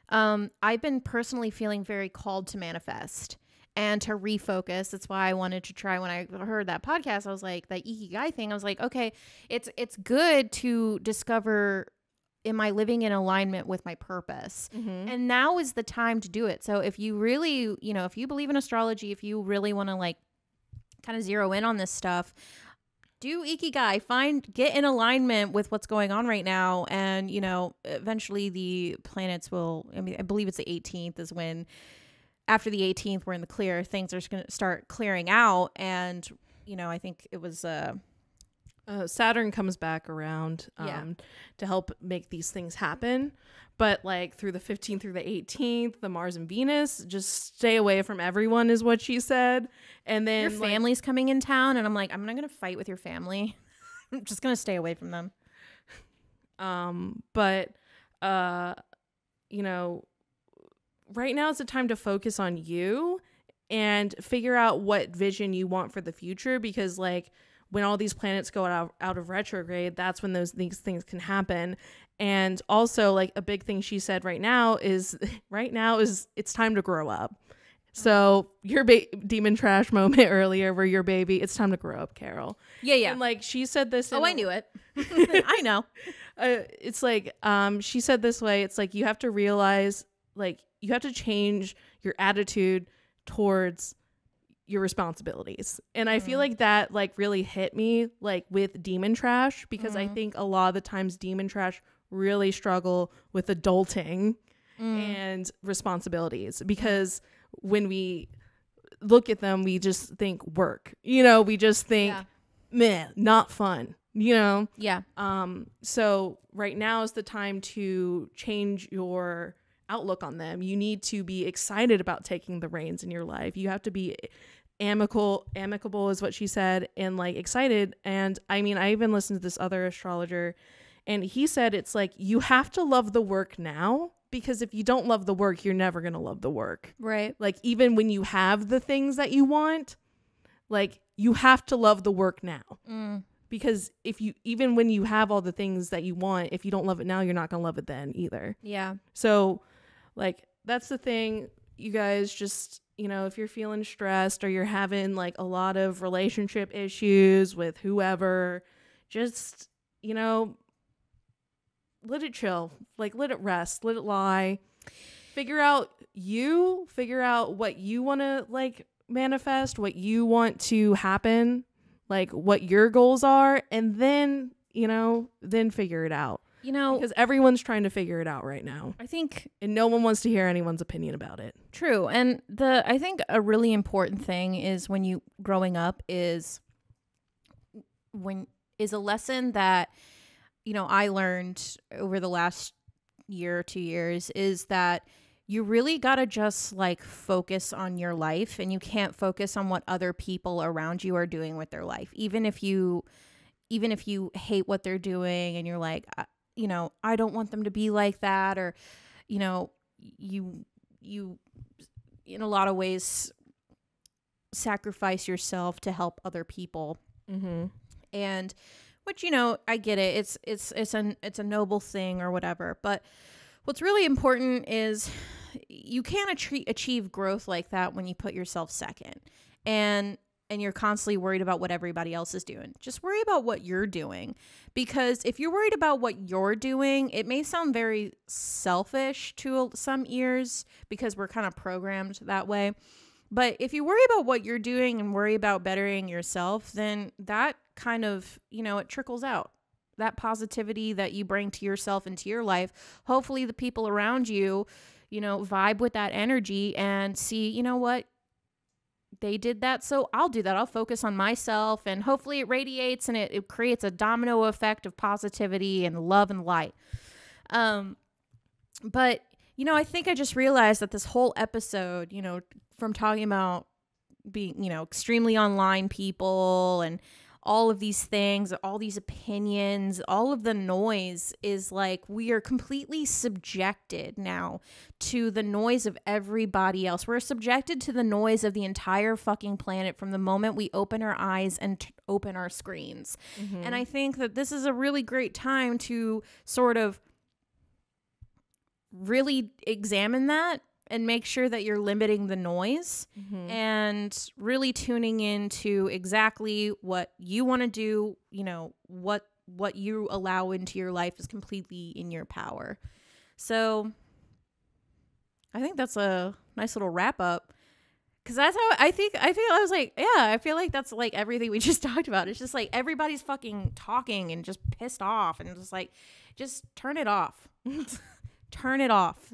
I've been personally feeling very called to manifest and to refocus. That's why I wanted to try, when I heard that podcast, I was like, that ikigai thing, I was like, okay, it's good to discover, am I living in alignment with my purpose? Mm-hmm. And now is the time to do it. So if you really, you know, if you believe in astrology, if you really want to like kind of zero in on this stuff, do ikigai, get in alignment with what's going on right now. And, you know, eventually the planets will, I mean, I believe it's the 18th is when, after the 18th, we're in the clear, things are going to start clearing out. And, you know, I think it was, Saturn comes back around to help make these things happen. But like through the 15th through the 18th, the Mars and Venus, just stay away from everyone is what she said. And then your family's coming in town, and I'm like, I'm not going to fight with your family. I'm just going to stay away from them. You know, right now is the time to focus on you and figure out what vision you want for the future, because like when all these planets go out of retrograde, that's when these things can happen. And also, like, a big thing she said right now is it's time to grow up. So your demon trash moment earlier where your baby, it's time to grow up, Carol. Yeah. And like she said this. I knew it. I know. It's like, she said this way. It's like, you have to realize, like, you have to change your attitude towards your responsibilities. And I feel like that like really hit me like with demon trash, because I think a lot of the times demon trash really struggle with adulting and responsibilities, because when we look at them, we just think work, we just think, meh, not fun, Yeah. So right now is the time to change your outlook on them. You need to be excited about taking the reins in your life. You have to be amicable is what she said, and like excited. And I mean, I even listened to this other astrologer, and he said it's like, you have to love the work now, because if you don't love the work, you're never going to love the work. Right. Like, even when you have the things that you want, like, you have to love the work now. Because even when you have all the things that you want, if you don't love it now, you're not going to love it then either. Yeah. So like, that's the thing, you guys. Just, if you're feeling stressed or you're having like a lot of relationship issues with whoever, just, let it chill, like, let it rest, let it lie, figure out what you want to like manifest, what you want to happen, like what your goals are, and then figure it out. Because everyone's trying to figure it out right now. I think, and no one wants to hear anyone's opinion about it. True. And I think a really important thing is when you growing up is a lesson that, I learned over the last year or 2 years, is that you really got to just like focus on your life, and you can't focus on what other people around you are doing with their life. Even if you hate what they're doing and you're like, I don't want them to be like that, or, you in a lot of ways sacrifice yourself to help other people. And which, I get it. It's a noble thing or whatever. But what's really important is you can't achieve growth like that when you put yourself second and you're constantly worried about what everybody else is doing. Just worry about what you're doing. Because if you're worried about what you're doing, it may sound very selfish to some ears, because we're kind of programmed that way. But if you worry about what you're doing and worry about bettering yourself, then that kind of, it trickles out. That positivity that you bring to yourself and to your life, hopefully the people around you, vibe with that energy and see, what? They did that, so I'll do that. I'll focus on myself, and hopefully it radiates and it creates a domino effect of positivity and love and light. But, I think I just realized that this whole episode, from talking about being, extremely online people and all of these things, all these opinions, all of the noise, is like we are completely subjected now to the noise of everybody else. We're subjected to the noise of the entire fucking planet from the moment we open our eyes and open our screens. And I think that this is a really great time to sort of really examine that and make sure that you're limiting the noise and really tuning into exactly what you want to do. What you allow into your life is completely in your power. So I think that's a nice little wrap up, because that's how I was like, yeah, I feel like that's like everything we just talked about. It's just like everybody's fucking talking and just pissed off, and just like, just turn it off. Turn it off.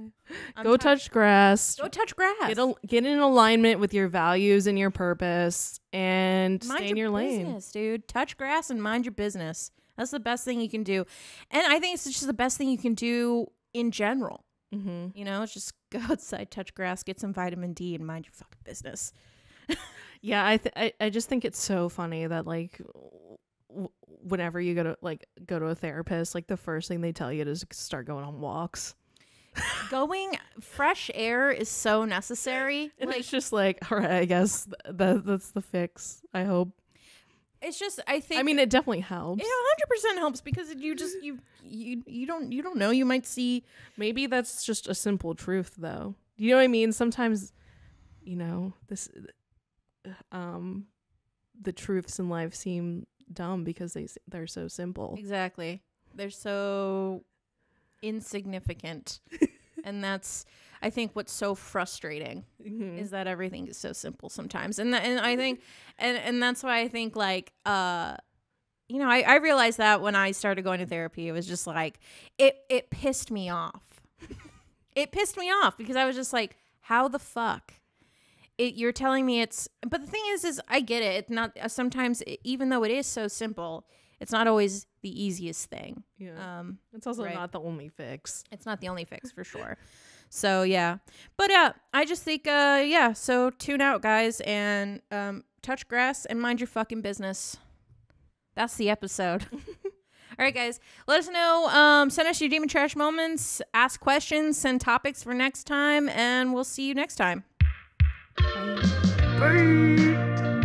Go touch grass. Go touch grass. Get in alignment with your values and your purpose, and stay in your lane. Business, dude. Touch grass and mind your business. That's the best thing you can do. And I think it's just the best thing you can do in general. It's just go outside, touch grass, get some vitamin D, and mind your fucking business. Yeah, I just think it's so funny that like whenever you go to a therapist, like the first thing they tell you is start going on walks. Going fresh air is so necessary. And it's just like, all right, I guess that's the fix, I hope. It's just, I think, I mean, it definitely helps. It 100% helps because you don't know. You might see. Maybe that's just a simple truth, though. You know what I mean? Sometimes, this, the truths in life seem dumb because they're so simple. Exactly. They're so insignificant. And that's, I think, what's so frustrating is that everything is so simple sometimes. And I think, and that's why I think, like, I realized that when I started going to therapy, it was just like, it pissed me off. It pissed me off because I was just like, how the fuck? You're telling me but the thing is I get it. It's not, sometimes, even though it is so simple, it's not always the easiest thing. Yeah. It's also not the only fix. It's not the only fix for sure. So yeah. But I just think so tune out, guys, and touch grass and mind your fucking business. That's the episode. All right, guys. Let us know. Send us your demon trash moments, ask questions, send topics for next time, and we'll see you next time. Bye.